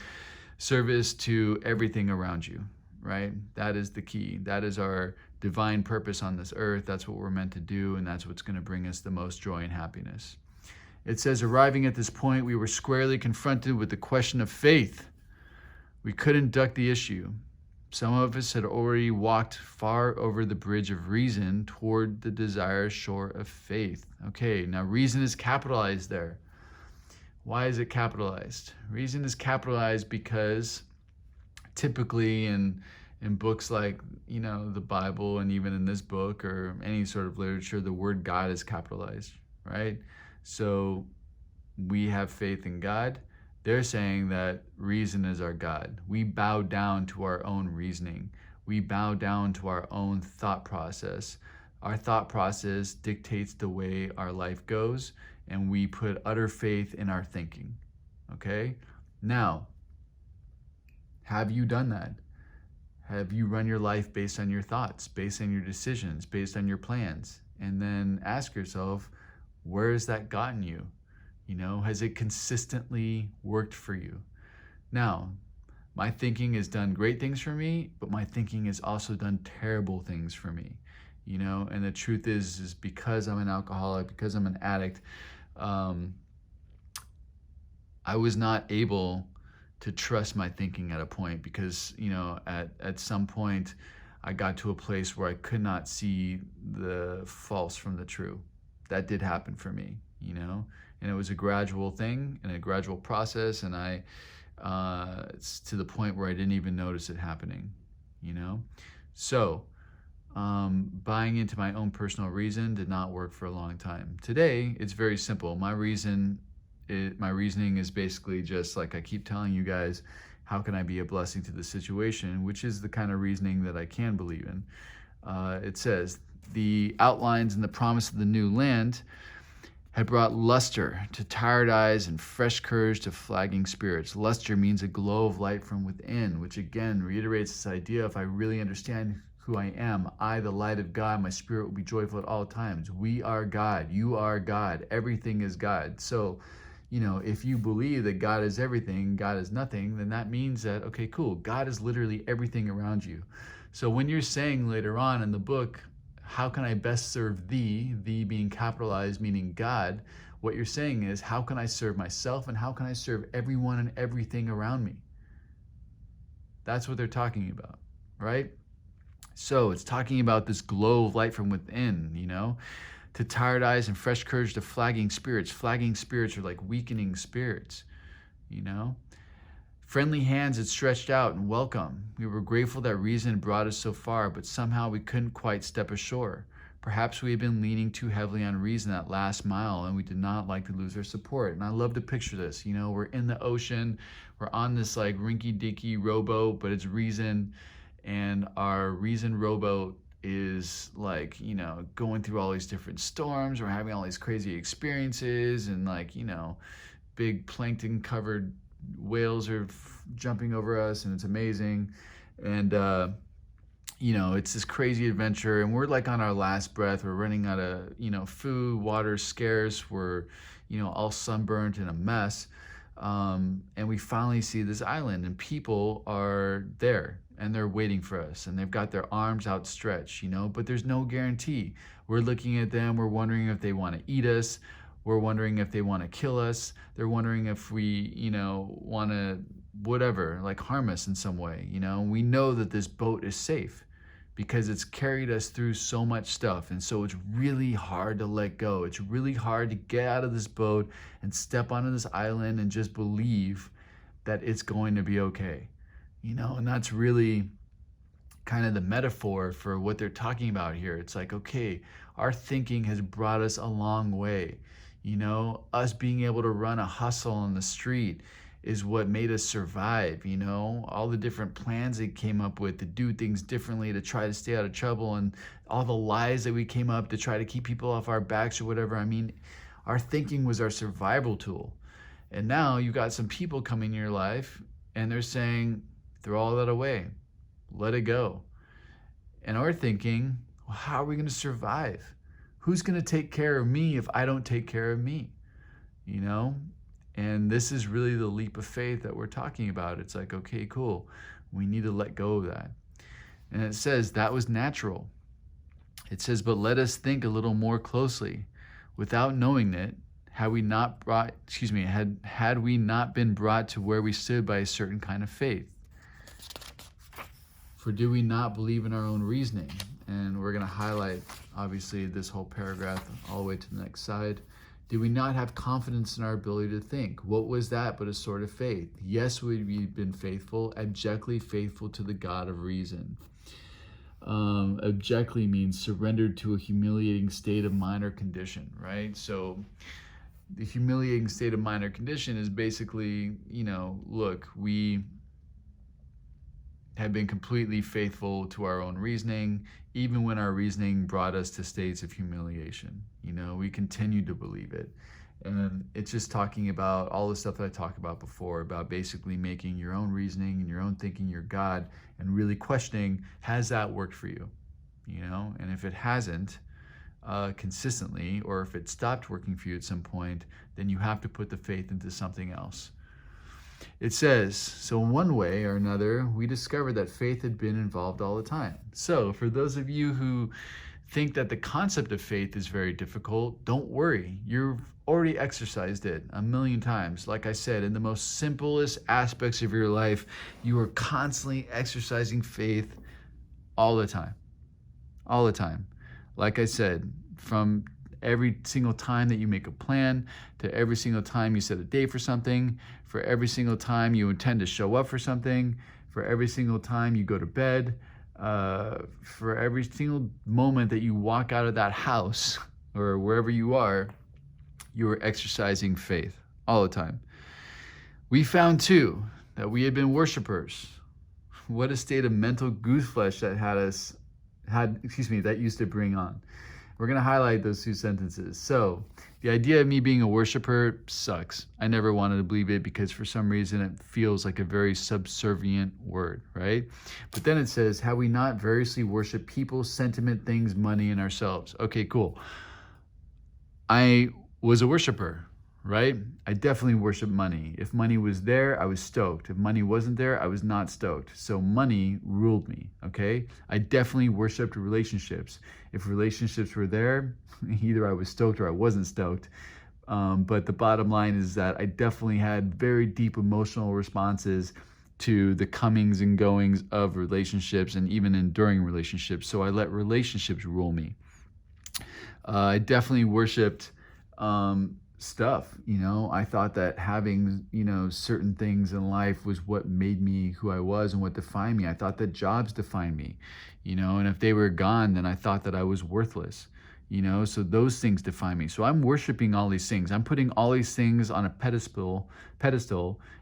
service to everything around you, right? That is the key. That is our divine purpose on this earth. That's what we're meant to do, and that's what's going to bring us the most joy and happiness. It says, arriving at this point, we were squarely confronted with the question of faith. We couldn't duck the issue. Some of us had already walked far over the bridge of reason toward the desired shore of faith. Okay, now reason is capitalized there. Why is it capitalized? Reason is capitalized because typically in books like, the Bible, and even in this book or any sort of literature, the word God is capitalized, right? So we have faith in God. They're saying that reason is our God. We bow down to our own reasoning. We bow down to our own thought process. Our thought process dictates the way our life goes, and we put utter faith in our thinking, okay? Now, have you done that? Have you run your life based on your thoughts, based on your decisions, based on your plans? And then ask yourself, where has that gotten you? Has it consistently worked for you? Now, my thinking has done great things for me, but my thinking has also done terrible things for me, you know? And the truth is because I'm an alcoholic, because I'm an addict, um, I was not able to trust my thinking at a point because, you know, at some point I got to a place where I could not see the false from the true. That did happen for me, you know, and it was a gradual thing and a gradual process. And it's to the point where I didn't even notice it happening, you know? So, buying into my own personal reason did not work for a long time. Today, it's very simple. My reasoning is basically just like I keep telling you guys, how can I be a blessing to the situation, which is the kind of reasoning that I can believe in. It says, the outlines and the promise of the new land had brought luster to tired eyes and fresh courage to flagging spirits. Luster means a glow of light from within, which again reiterates this idea: if I really understand who I am, I, the light of God, my spirit will be joyful at all times. We are God. You are God. Everything is God. So, you know, if you believe that God is everything, God is nothing, then that means that, okay, cool, God is literally everything around you. So when you're saying later on in the book, how can I best serve thee, thee being capitalized, meaning God, what you're saying is, how can I serve myself and how can I serve everyone and everything around me? That's what they're talking about, right? So it's talking about this glow of light from within, you know? To tired eyes and fresh courage to flagging spirits. Flagging spirits are like weakening spirits, you know? Friendly hands had stretched out and welcome. We were grateful that reason brought us so far, but somehow we couldn't quite step ashore. Perhaps we had been leaning too heavily on reason that last mile, and we did not like to lose our support. And I love to picture this, you know, we're in the ocean, we're on this like rinky-dinky rowboat, but it's reason, and our reason rowboat is like, you know, going through all these different storms. We're having all these crazy experiences, and like, you know, big plankton covered whales are jumping over us, and it's amazing. And you know, it's this crazy adventure, and we're like on our last breath. We're running out of, you know, food, water's scarce. We're, you know, all sunburnt and a mess. And we finally see this island, and people are there and they're waiting for us, and they've got their arms outstretched, you know, but there's no guarantee. We're looking at them, we're wondering if they want to eat us, we're wondering if they want to kill us, they're wondering if we, you know, want to whatever, like harm us in some way, you know. We know that this boat is safe because it's carried us through so much stuff, and so it's really hard to let go. It's really hard to get out of this boat and step onto this island and just believe that it's going to be okay, you know. And that's really kind of the metaphor for what they're talking about here. It's like, okay, our thinking has brought us a long way, you know. Us being able to run a hustle on the street is what made us survive, you know. All the different plans they came up with to do things differently, to try to stay out of trouble, and all the lies that we came up to try to keep people off our backs or whatever. I mean, our thinking was our survival tool. And now you've got some people coming in your life and they're saying, throw all that away, let it go. And our thinking, well, how are we going to survive? Who's going to take care of me if I don't take care of me? You know? And this is really the leap of faith that we're talking about. It's like, okay, cool. We need to let go of that. And it says that was natural. It says, but let us think a little more closely. Without knowing it, had we not been brought to where we stood by a certain kind of faith? For do we not believe in our own reasoning? And we're going to highlight, obviously, this whole paragraph all the way to the next side. Did we not have confidence in our ability to think? What was that but a sort of faith? Yes, we've been faithful, abjectly faithful to the God of reason. Abjectly means surrendered to a humiliating state of mind or condition, right? So the humiliating state of mind or condition is basically, you know, look, we have been completely faithful to our own reasoning, even when our reasoning brought us to states of humiliation. You know, we continue to believe it. And it's just talking about all the stuff that I talked about before, about basically making your own reasoning and your own thinking your God, and really questioning, has that worked for you? You know, and if it hasn't consistently, or if it stopped working for you at some point, then you have to put the faith into something else. It says, so in one way or another, we discovered that faith had been involved all the time. So for those of you who think that the concept of faith is very difficult, don't worry. You've already exercised it a million times. Like I said, in the most simplest aspects of your life, you are constantly exercising faith all the time. All the time. Like I said, from every single time that you make a plan, to every single time you set a date for something, for every single time you intend to show up for something, for every single time you go to bed, for every single moment that you walk out of that house or wherever you are exercising faith all the time. We found too that we had been worshipers. What a state of mental gooseflesh that used to bring on. We're going to highlight those two sentences. So, the idea of me being a worshiper sucks. I never wanted to believe it because for some reason it feels like a very subservient word, right? But then it says, have we not variously worshiped people, sentiment, things, money, and ourselves? Okay, cool. I was a worshiper, right? I definitely worshiped money. If money was there, I was stoked. If money wasn't there, I was not stoked. So money ruled me, okay? I definitely worshiped relationships. If relationships were there, either I was stoked or I wasn't stoked. But the bottom line is that I definitely had very deep emotional responses to the comings and goings of relationships and even enduring relationships. So I let relationships rule me. I definitely worshiped stuff. I thought that having, certain things in life was what made me who I was and what defined me. I thought that jobs defined me, and if they were gone, then I thought that I was worthless, so those things define me. So I'm worshiping all these things. I'm putting all these things on a pedestal,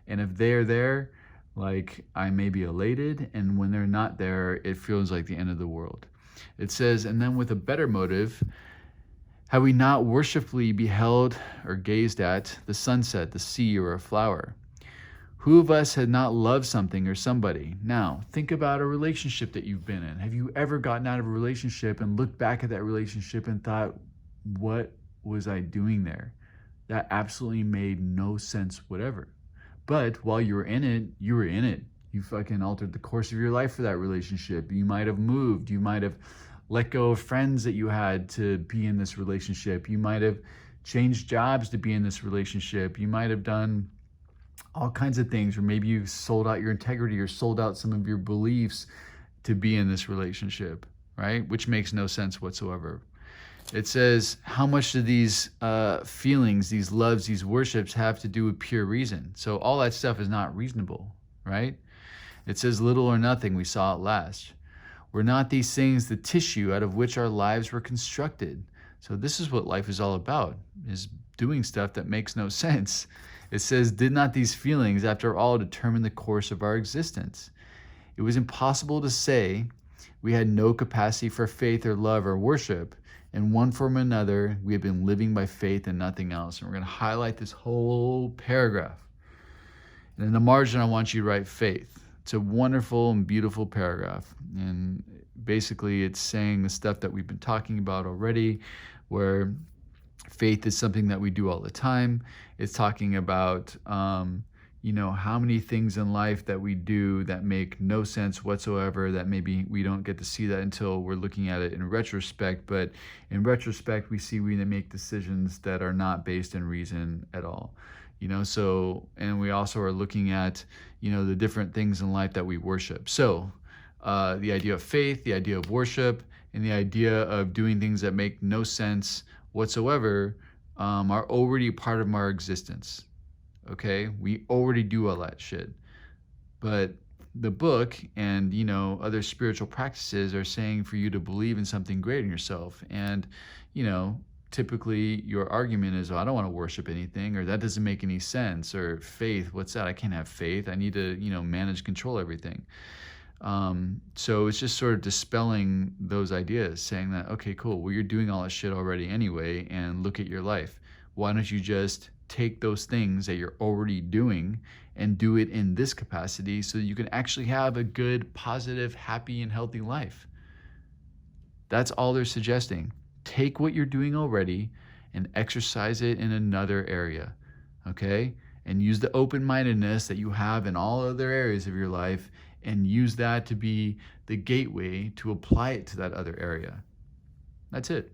and if they're there, like, I may be elated, and when they're not there, it feels like the end of the world. It says, and then with a better motive, have we not worshipfully beheld or gazed at the sunset, the sea, or a flower? Who of us had not loved something or somebody? Now, think about a relationship that you've been in. Have you ever gotten out of a relationship and looked back at that relationship and thought, what was I doing there? That absolutely made no sense whatever. But while you were in it, you were in it. You fucking altered the course of your life for that relationship. You might have moved. You might have let go of friends that you had to be in this relationship. You might have changed jobs to be in this relationship. You might have done all kinds of things, or maybe you sold out your integrity or sold out some of your beliefs to be in this relationship, right? Which makes no sense whatsoever. It says, how much do these feelings, these loves, these worships have to do with pure reason? So all that stuff is not reasonable, right? It says, little or nothing, we saw it last. Were not these things the tissue out of which our lives were constructed? So this is what life is all about, is doing stuff that makes no sense. It says, did not these feelings, after all, determine the course of our existence? It was impossible to say we had no capacity for faith or love or worship. In one form or another, we have been living by faith and nothing else. And we're going to highlight this whole paragraph. And in the margin, I want you to write faith. It's a wonderful and beautiful paragraph. And basically, it's saying the stuff that we've been talking about already, where faith is something that we do all the time. It's talking about, how many things in life that we do that make no sense whatsoever, that maybe we don't get to see that until we're looking at it in retrospect. But in retrospect, we make decisions that are not based in reason at all. And we also are looking at, the different things in life that we worship. So the idea of faith, the idea of worship, and the idea of doing things that make no sense whatsoever are already part of our existence. Okay? We already do all that shit. But the book and, other spiritual practices are saying for you to believe in something greater in yourself. And, typically your argument is, oh, I don't want to worship anything, or that doesn't make any sense, or faith, what's that? I can't have faith. I need to, manage, control everything. So it's just sort of dispelling those ideas, saying that, okay, cool, well, you're doing all this shit already anyway, and look at your life. Why don't you just take those things that you're already doing and do it in this capacity so that you can actually have a good, positive, happy, and healthy life? That's all they're suggesting. Take what you're doing already and exercise it in another area, okay? and use the open-mindedness that you have in all other areas of your life and use that to be the gateway to apply it to that other area. That's it.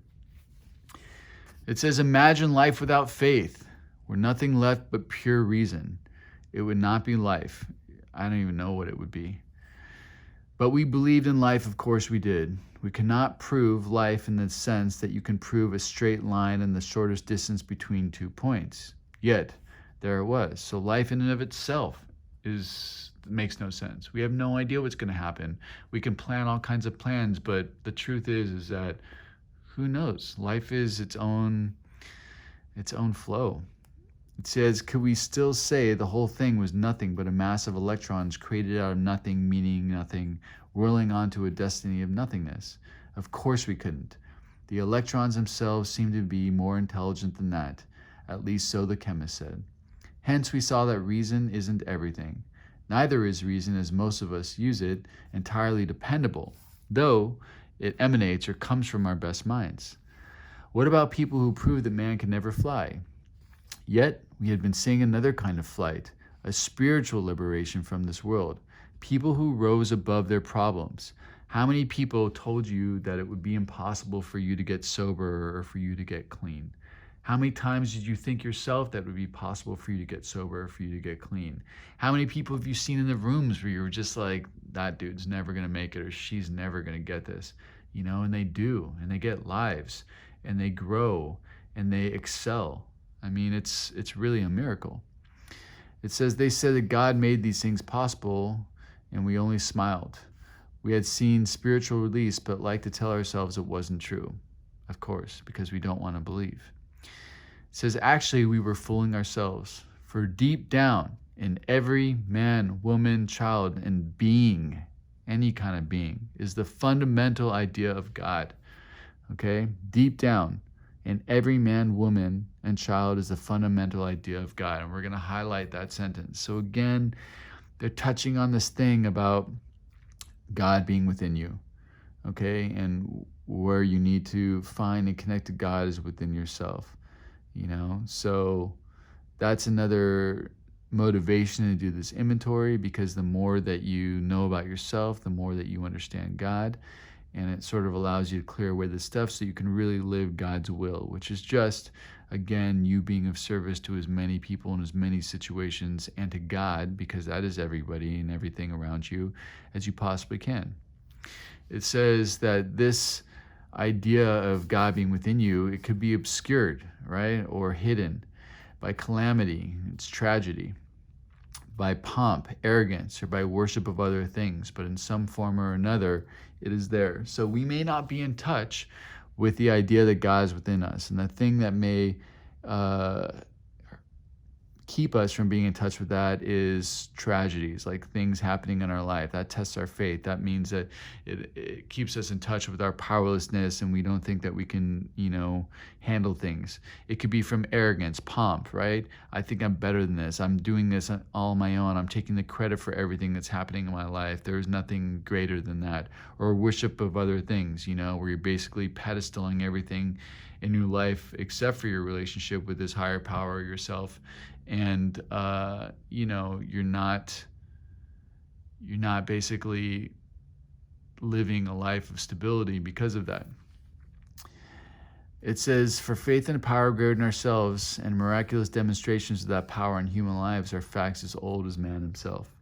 It says, imagine life without faith, where nothing left but pure reason. It would not be life. I don't even know what it would be. But we believed in life, of course we did. We cannot prove life in the sense that you can prove a straight line and the shortest distance between 2 points. Yet, there it was. So life in and of itself makes no sense. We have no idea what's going to happen. We can plan all kinds of plans, but the truth is that who knows? Life is its own flow. It says, could we still say the whole thing was nothing but a mass of electrons created out of nothing, meaning nothing, whirling onto a destiny of nothingness? Of course we couldn't. The electrons themselves seem to be more intelligent than that. At least so the chemist said. Hence we saw that reason isn't everything. Neither is reason, as most of us use it, entirely dependable, though it emanates or comes from our best minds. What about people who prove that man can never fly? Yet, we had been seeing another kind of flight, a spiritual liberation from this world. People who rose above their problems. How many people told you that it would be impossible for you to get sober or for you to get clean? How many times did you think yourself that it would be possible for you to get sober or for you to get clean? How many people have you seen in the rooms where you were just like, that dude's never going to make it or she's never going to get this? You know, and they do, and they get lives, and they grow, and they excel. I mean, it's really a miracle. It says, they said that God made these things possible, and we only smiled. We had seen spiritual release, but like to tell ourselves it wasn't true. Of course, because we don't want to believe. It says, actually, we were fooling ourselves. For deep down in every man, woman, child, and being, any kind of being, is the fundamental idea of God. Okay? Deep down in every man, woman, and child is the fundamental idea of God. And we're going to highlight that sentence. So again, they're touching on this thing about God being within you. Okay? And where you need to find and connect to God is within yourself. You know? So that's another motivation to do this inventory, because the more that you know about yourself, the more that you understand God. And it sort of allows you to clear away the stuff so you can really live God's will, which is just, again, you being of service to as many people in as many situations and to God, because that is everybody and everything around you, as you possibly can. It says that this idea of God being within you, it could be obscured, right, or hidden by calamity, it's tragedy, by pomp, arrogance, or by worship of other things, but in some form or another, it is there. So we may not be in touch with the idea that God is within us, and the thing that may keep us from being in touch with that is tragedies, like things happening in our life. That tests our faith. That means that it keeps us in touch with our powerlessness, and we don't think that we can, handle things. It could be from arrogance, pomp, right? I think I'm better than this. I'm doing this all on my own. I'm taking the credit for everything that's happening in my life. There's nothing greater than that. Or worship of other things, where you're basically pedestaling everything in your life except for your relationship with this higher power, yourself. And you're not basically living a life of stability because of that. It says, for faith and power greater in ourselves, and miraculous demonstrations of that power in human lives are facts as old as man himself.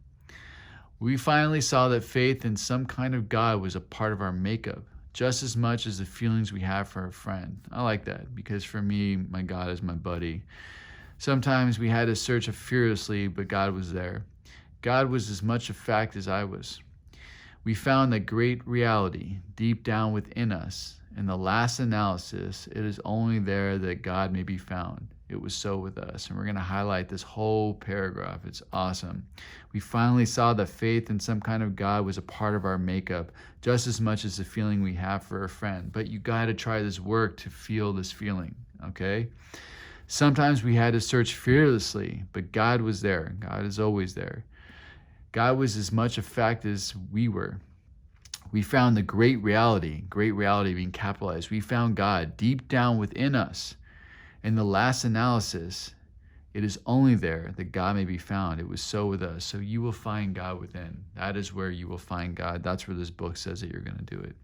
We finally saw that faith in some kind of God was a part of our makeup, just as much as the feelings we have for a friend. I like that, because for me, my God is my buddy. Sometimes we had to search fearlessly, but God was there. God was as much a fact as I was. We found that great reality deep down within us. In the last analysis, it is only there that God may be found. It was so with us. And we're going to highlight this whole paragraph. It's awesome. We finally saw that faith in some kind of God was a part of our makeup, just as much as the feeling we have for a friend. But you got to try this work to feel this feeling, okay? Sometimes we had to search fearlessly, but God was there. God is always there. God was as much a fact as we were. We found the great reality being capitalized. We found God deep down within us. In the last analysis, It is only there that God may be found. It was so with us. So you will find God within. That is where you will find God. That's where this book says that you're going to do it.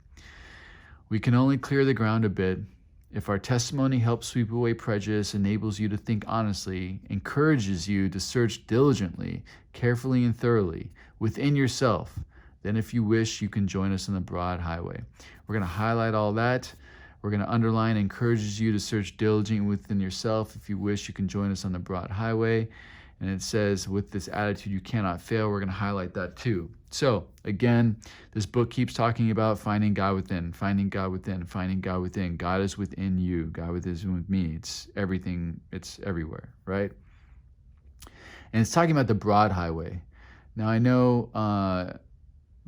We can only clear the ground a bit. If our testimony helps sweep away prejudice, enables you to think honestly, encourages you to search diligently, carefully, and thoroughly within yourself, then if you wish, you can join us on the broad highway. We're going to highlight all that. We're going to underline encourages you to search diligently within yourself. If you wish, you can join us on the broad highway. And it says, with this attitude, you cannot fail. We're going to highlight that too. So again, this book keeps talking about finding God within, finding God within, finding God within. God is within you. God is with me. It's everything. It's everywhere, right? And it's talking about the broad highway. Now I know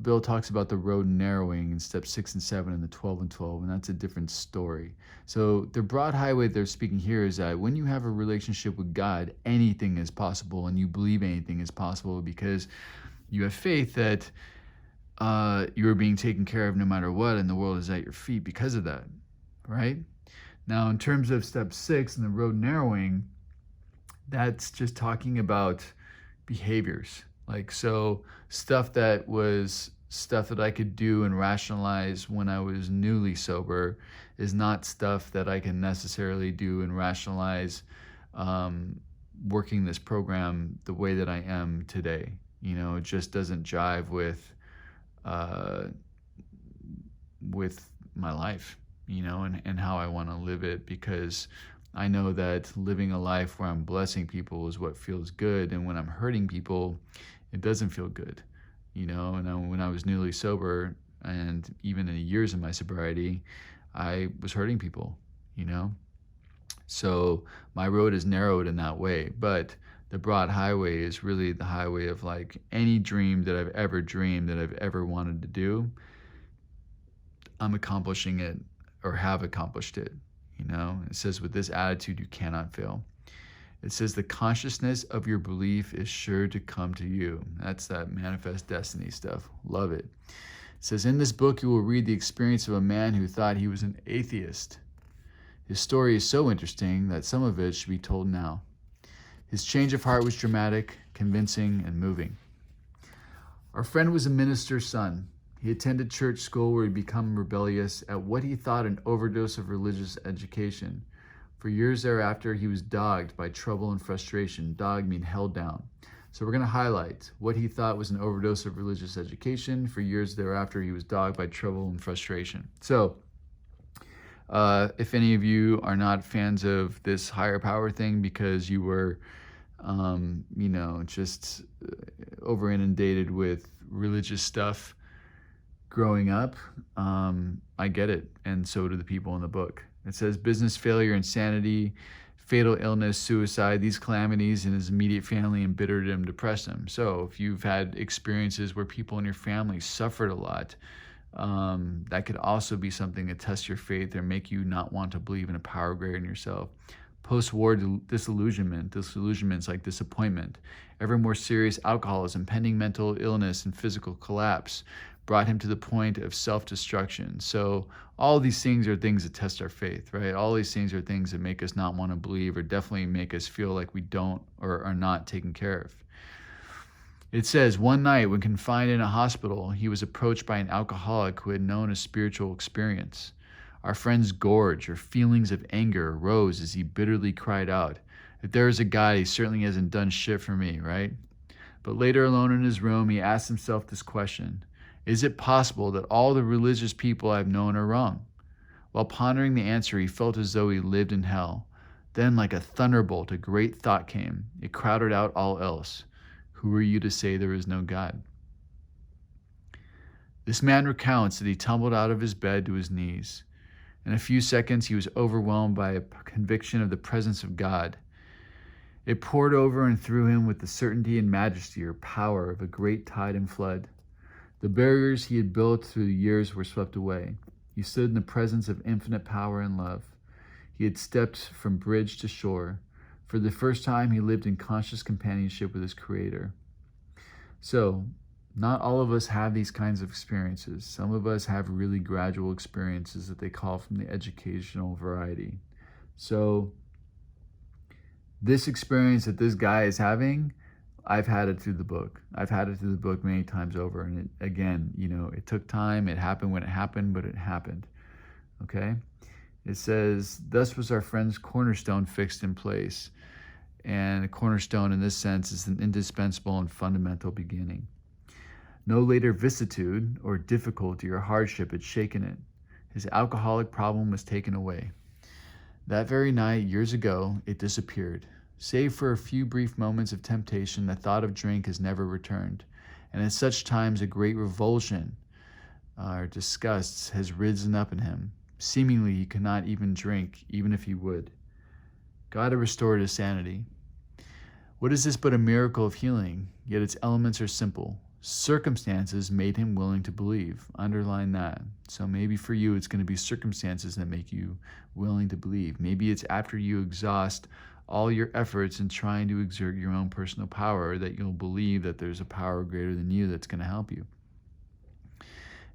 Bill talks about the road narrowing in steps 6 and 7 and the 12 and 12, and that's a different story. So the broad highway they're speaking here is that when you have a relationship with God, anything is possible, and you believe anything is possible because you have faith that you are being taken care of no matter what, and the world is at your feet because of that, right? Now, in terms of step 6 and the road narrowing, that's just talking about behaviors. Like, so stuff that I could do and rationalize when I was newly sober is not stuff that I can necessarily do and rationalize working this program the way that I am today. You know, it just doesn't jive with my life, you know, and how I want to live it, because I know that living a life where I'm blessing people is what feels good, and when I'm hurting people, it doesn't feel good, you know. And when I was newly sober, and even in the years of my sobriety, I was hurting people, you know. So my road is narrowed in that way, but the broad highway is really the highway of like any dream that I've ever dreamed, that I've ever wanted to do, I'm accomplishing it or have accomplished it, you know. It says, with this attitude, you cannot fail. It says the consciousness of your belief is sure to come to you. That's that manifest destiny stuff. Love it. It says, in this book, you will read the experience of a man who thought he was an atheist. His story is so interesting that some of it should be told now. His change of heart was dramatic, convincing, and moving. Our friend was a minister's son. He attended church school where he'd become rebellious at what he thought an overdose of religious education. For years thereafter, he was dogged by trouble and frustration. Dogged means held down. So we're going to highlight what he thought was an overdose of religious education. For years thereafter, he was dogged by trouble and frustration. So if any of you are not fans of this higher power thing because you were, you know, just over inundated with religious stuff growing up, I get it. And so do the people in the book. It says business failure, insanity, fatal illness, suicide, these calamities in his immediate family embittered him, depressed him. So if you've had experiences where people in your family suffered a lot, that could also be something to test your faith or make you not want to believe in a power greater than yourself. Post-war disillusionments like disappointment, ever more serious alcoholism, pending mental illness, and physical collapse brought him to the point of self-destruction. So all these things are things that test our faith, right? All these things are things that make us not want to believe, or definitely make us feel like we don't or are not taken care of. It says, one night when confined in a hospital, he was approached by an alcoholic who had known a spiritual experience. Our friend's gorge or feelings of anger rose as he bitterly cried out, if there is a God, he certainly hasn't done shit for me, right? But later, alone in his room, he asked himself this question: is it possible that all the religious people I've known are wrong? While pondering the answer, he felt as though he lived in hell. Then, like a thunderbolt, a great thought came. It crowded out all else. Who are you to say there is no God? This man recounts that he tumbled out of his bed to his knees. In a few seconds, he was overwhelmed by a conviction of the presence of God. It poured over and through him with the certainty and majesty or power of a great tide and flood. The barriers he had built through the years were swept away. He stood in the presence of infinite power and love. He had stepped from bridge to shore. For the first time, he lived in conscious companionship with his Creator. So, not all of us have these kinds of experiences. Some of us have really gradual experiences that they call from the educational variety. So, This experience that this guy is having, I've had it through the book. I've had it through the book many times over. And it, again, it took time. It happened when it happened, but it happened. Okay? It says, thus was our friend's cornerstone fixed in place. And a cornerstone in this sense is an indispensable and fundamental beginning. No later vicissitude or difficulty or hardship had shaken it. His alcoholic problem was taken away. That very night, years ago, it disappeared. Save for a few brief moments of temptation, the thought of drink has never returned. And at such times, a great revulsion or disgust has risen up in him. Seemingly, he could not even drink, even if he would. God had restored his sanity. What is this but a miracle of healing? Yet its elements are simple. Circumstances made him willing to believe. Underline that. So maybe for you, it's going to be circumstances that make you willing to believe. Maybe it's after you exhaust all your efforts in trying to exert your own personal power that you'll believe that there's a power greater than you that's going to help you.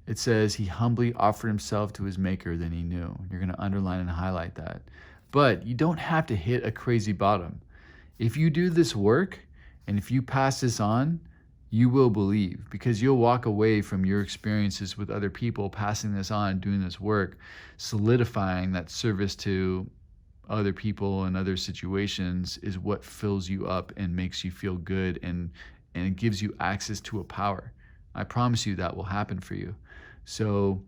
It says he humbly offered himself to his maker than he knew. You're going to underline and highlight that. But you don't have to hit a crazy bottom. If you do this work and if you pass this on, you will believe, because you'll walk away from your experiences with other people, passing this on, doing this work, solidifying that service to other people and other situations is what fills you up and makes you feel good, and it gives you access to a power. I promise you that will happen for you. So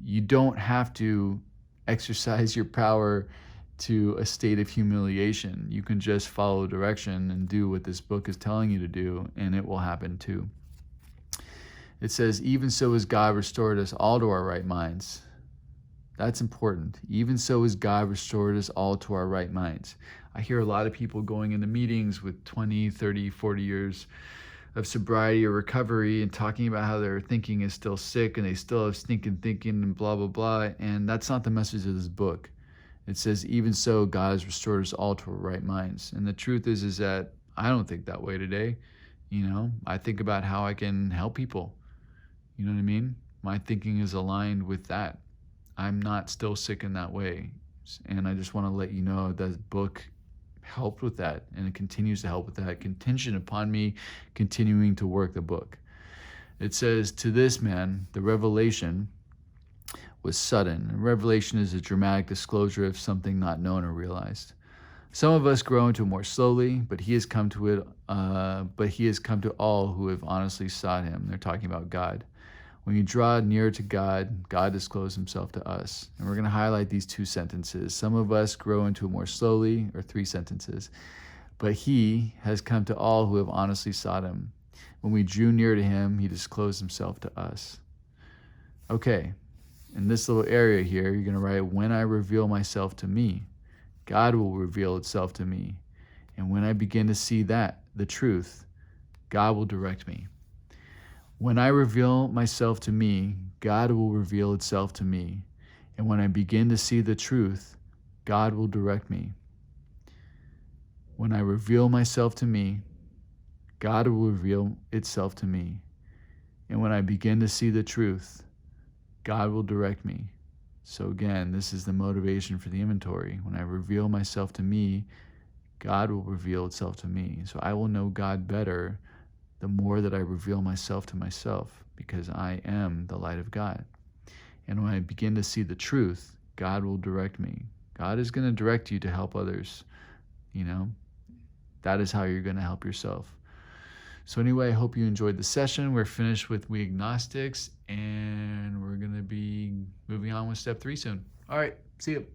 you don't have to exercise your power to a state of humiliation. You can just follow direction and do what this book is telling you to do, and it will happen too. It says, even so has God restored us all to our right minds. That's important. Even so has God restored us all to our right minds. I hear a lot of people going into meetings with 20, 30, 40 years of sobriety or recovery and talking about how their thinking is still sick and they still have stinking thinking and blah, blah, blah. And that's not the message of this book. It says, even so, God has restored us all to our right minds. And the truth is that I don't think that way today. I think about how I can help people. You know what I mean? My thinking is aligned with that. I'm not still sick in that way. And I just want to let you know that the book helped with that, and it continues to help with that, contingent upon me continuing to work the book. It says, to this man, the revelation was sudden. And revelation is a dramatic disclosure of something not known or realized. Some of us grow into it more slowly, but he has come to it. But he has come to all who have honestly sought him. They're talking about God. When you draw near to God, God discloses himself to us. And we're going to highlight these two sentences. Some of us grow into it more slowly, or three sentences. But he has come to all who have honestly sought him. When we drew near to him, he disclosed himself to us. Okay. In this little area here, you're going to write, when I reveal myself to me, God will reveal itself to me. And when I begin to see that, the truth, God will direct me. When I reveal myself to me, God will reveal itself to me. And when I begin to see the truth, God will direct me. When I reveal myself to me, God will reveal itself to me. And when I begin to see the truth, God will direct me. So again, this is the motivation for the inventory. When I reveal myself to me, God will reveal itself to me. So I will know God better the more that I reveal myself to myself, because I am the light of God. And when I begin to see the truth, God will direct me. God is going to direct you to help others. That is how you're going to help yourself. So anyway, I hope you enjoyed the session. We're finished with We Agnostics, and we're going to be moving on with step 3 soon. All right, see you.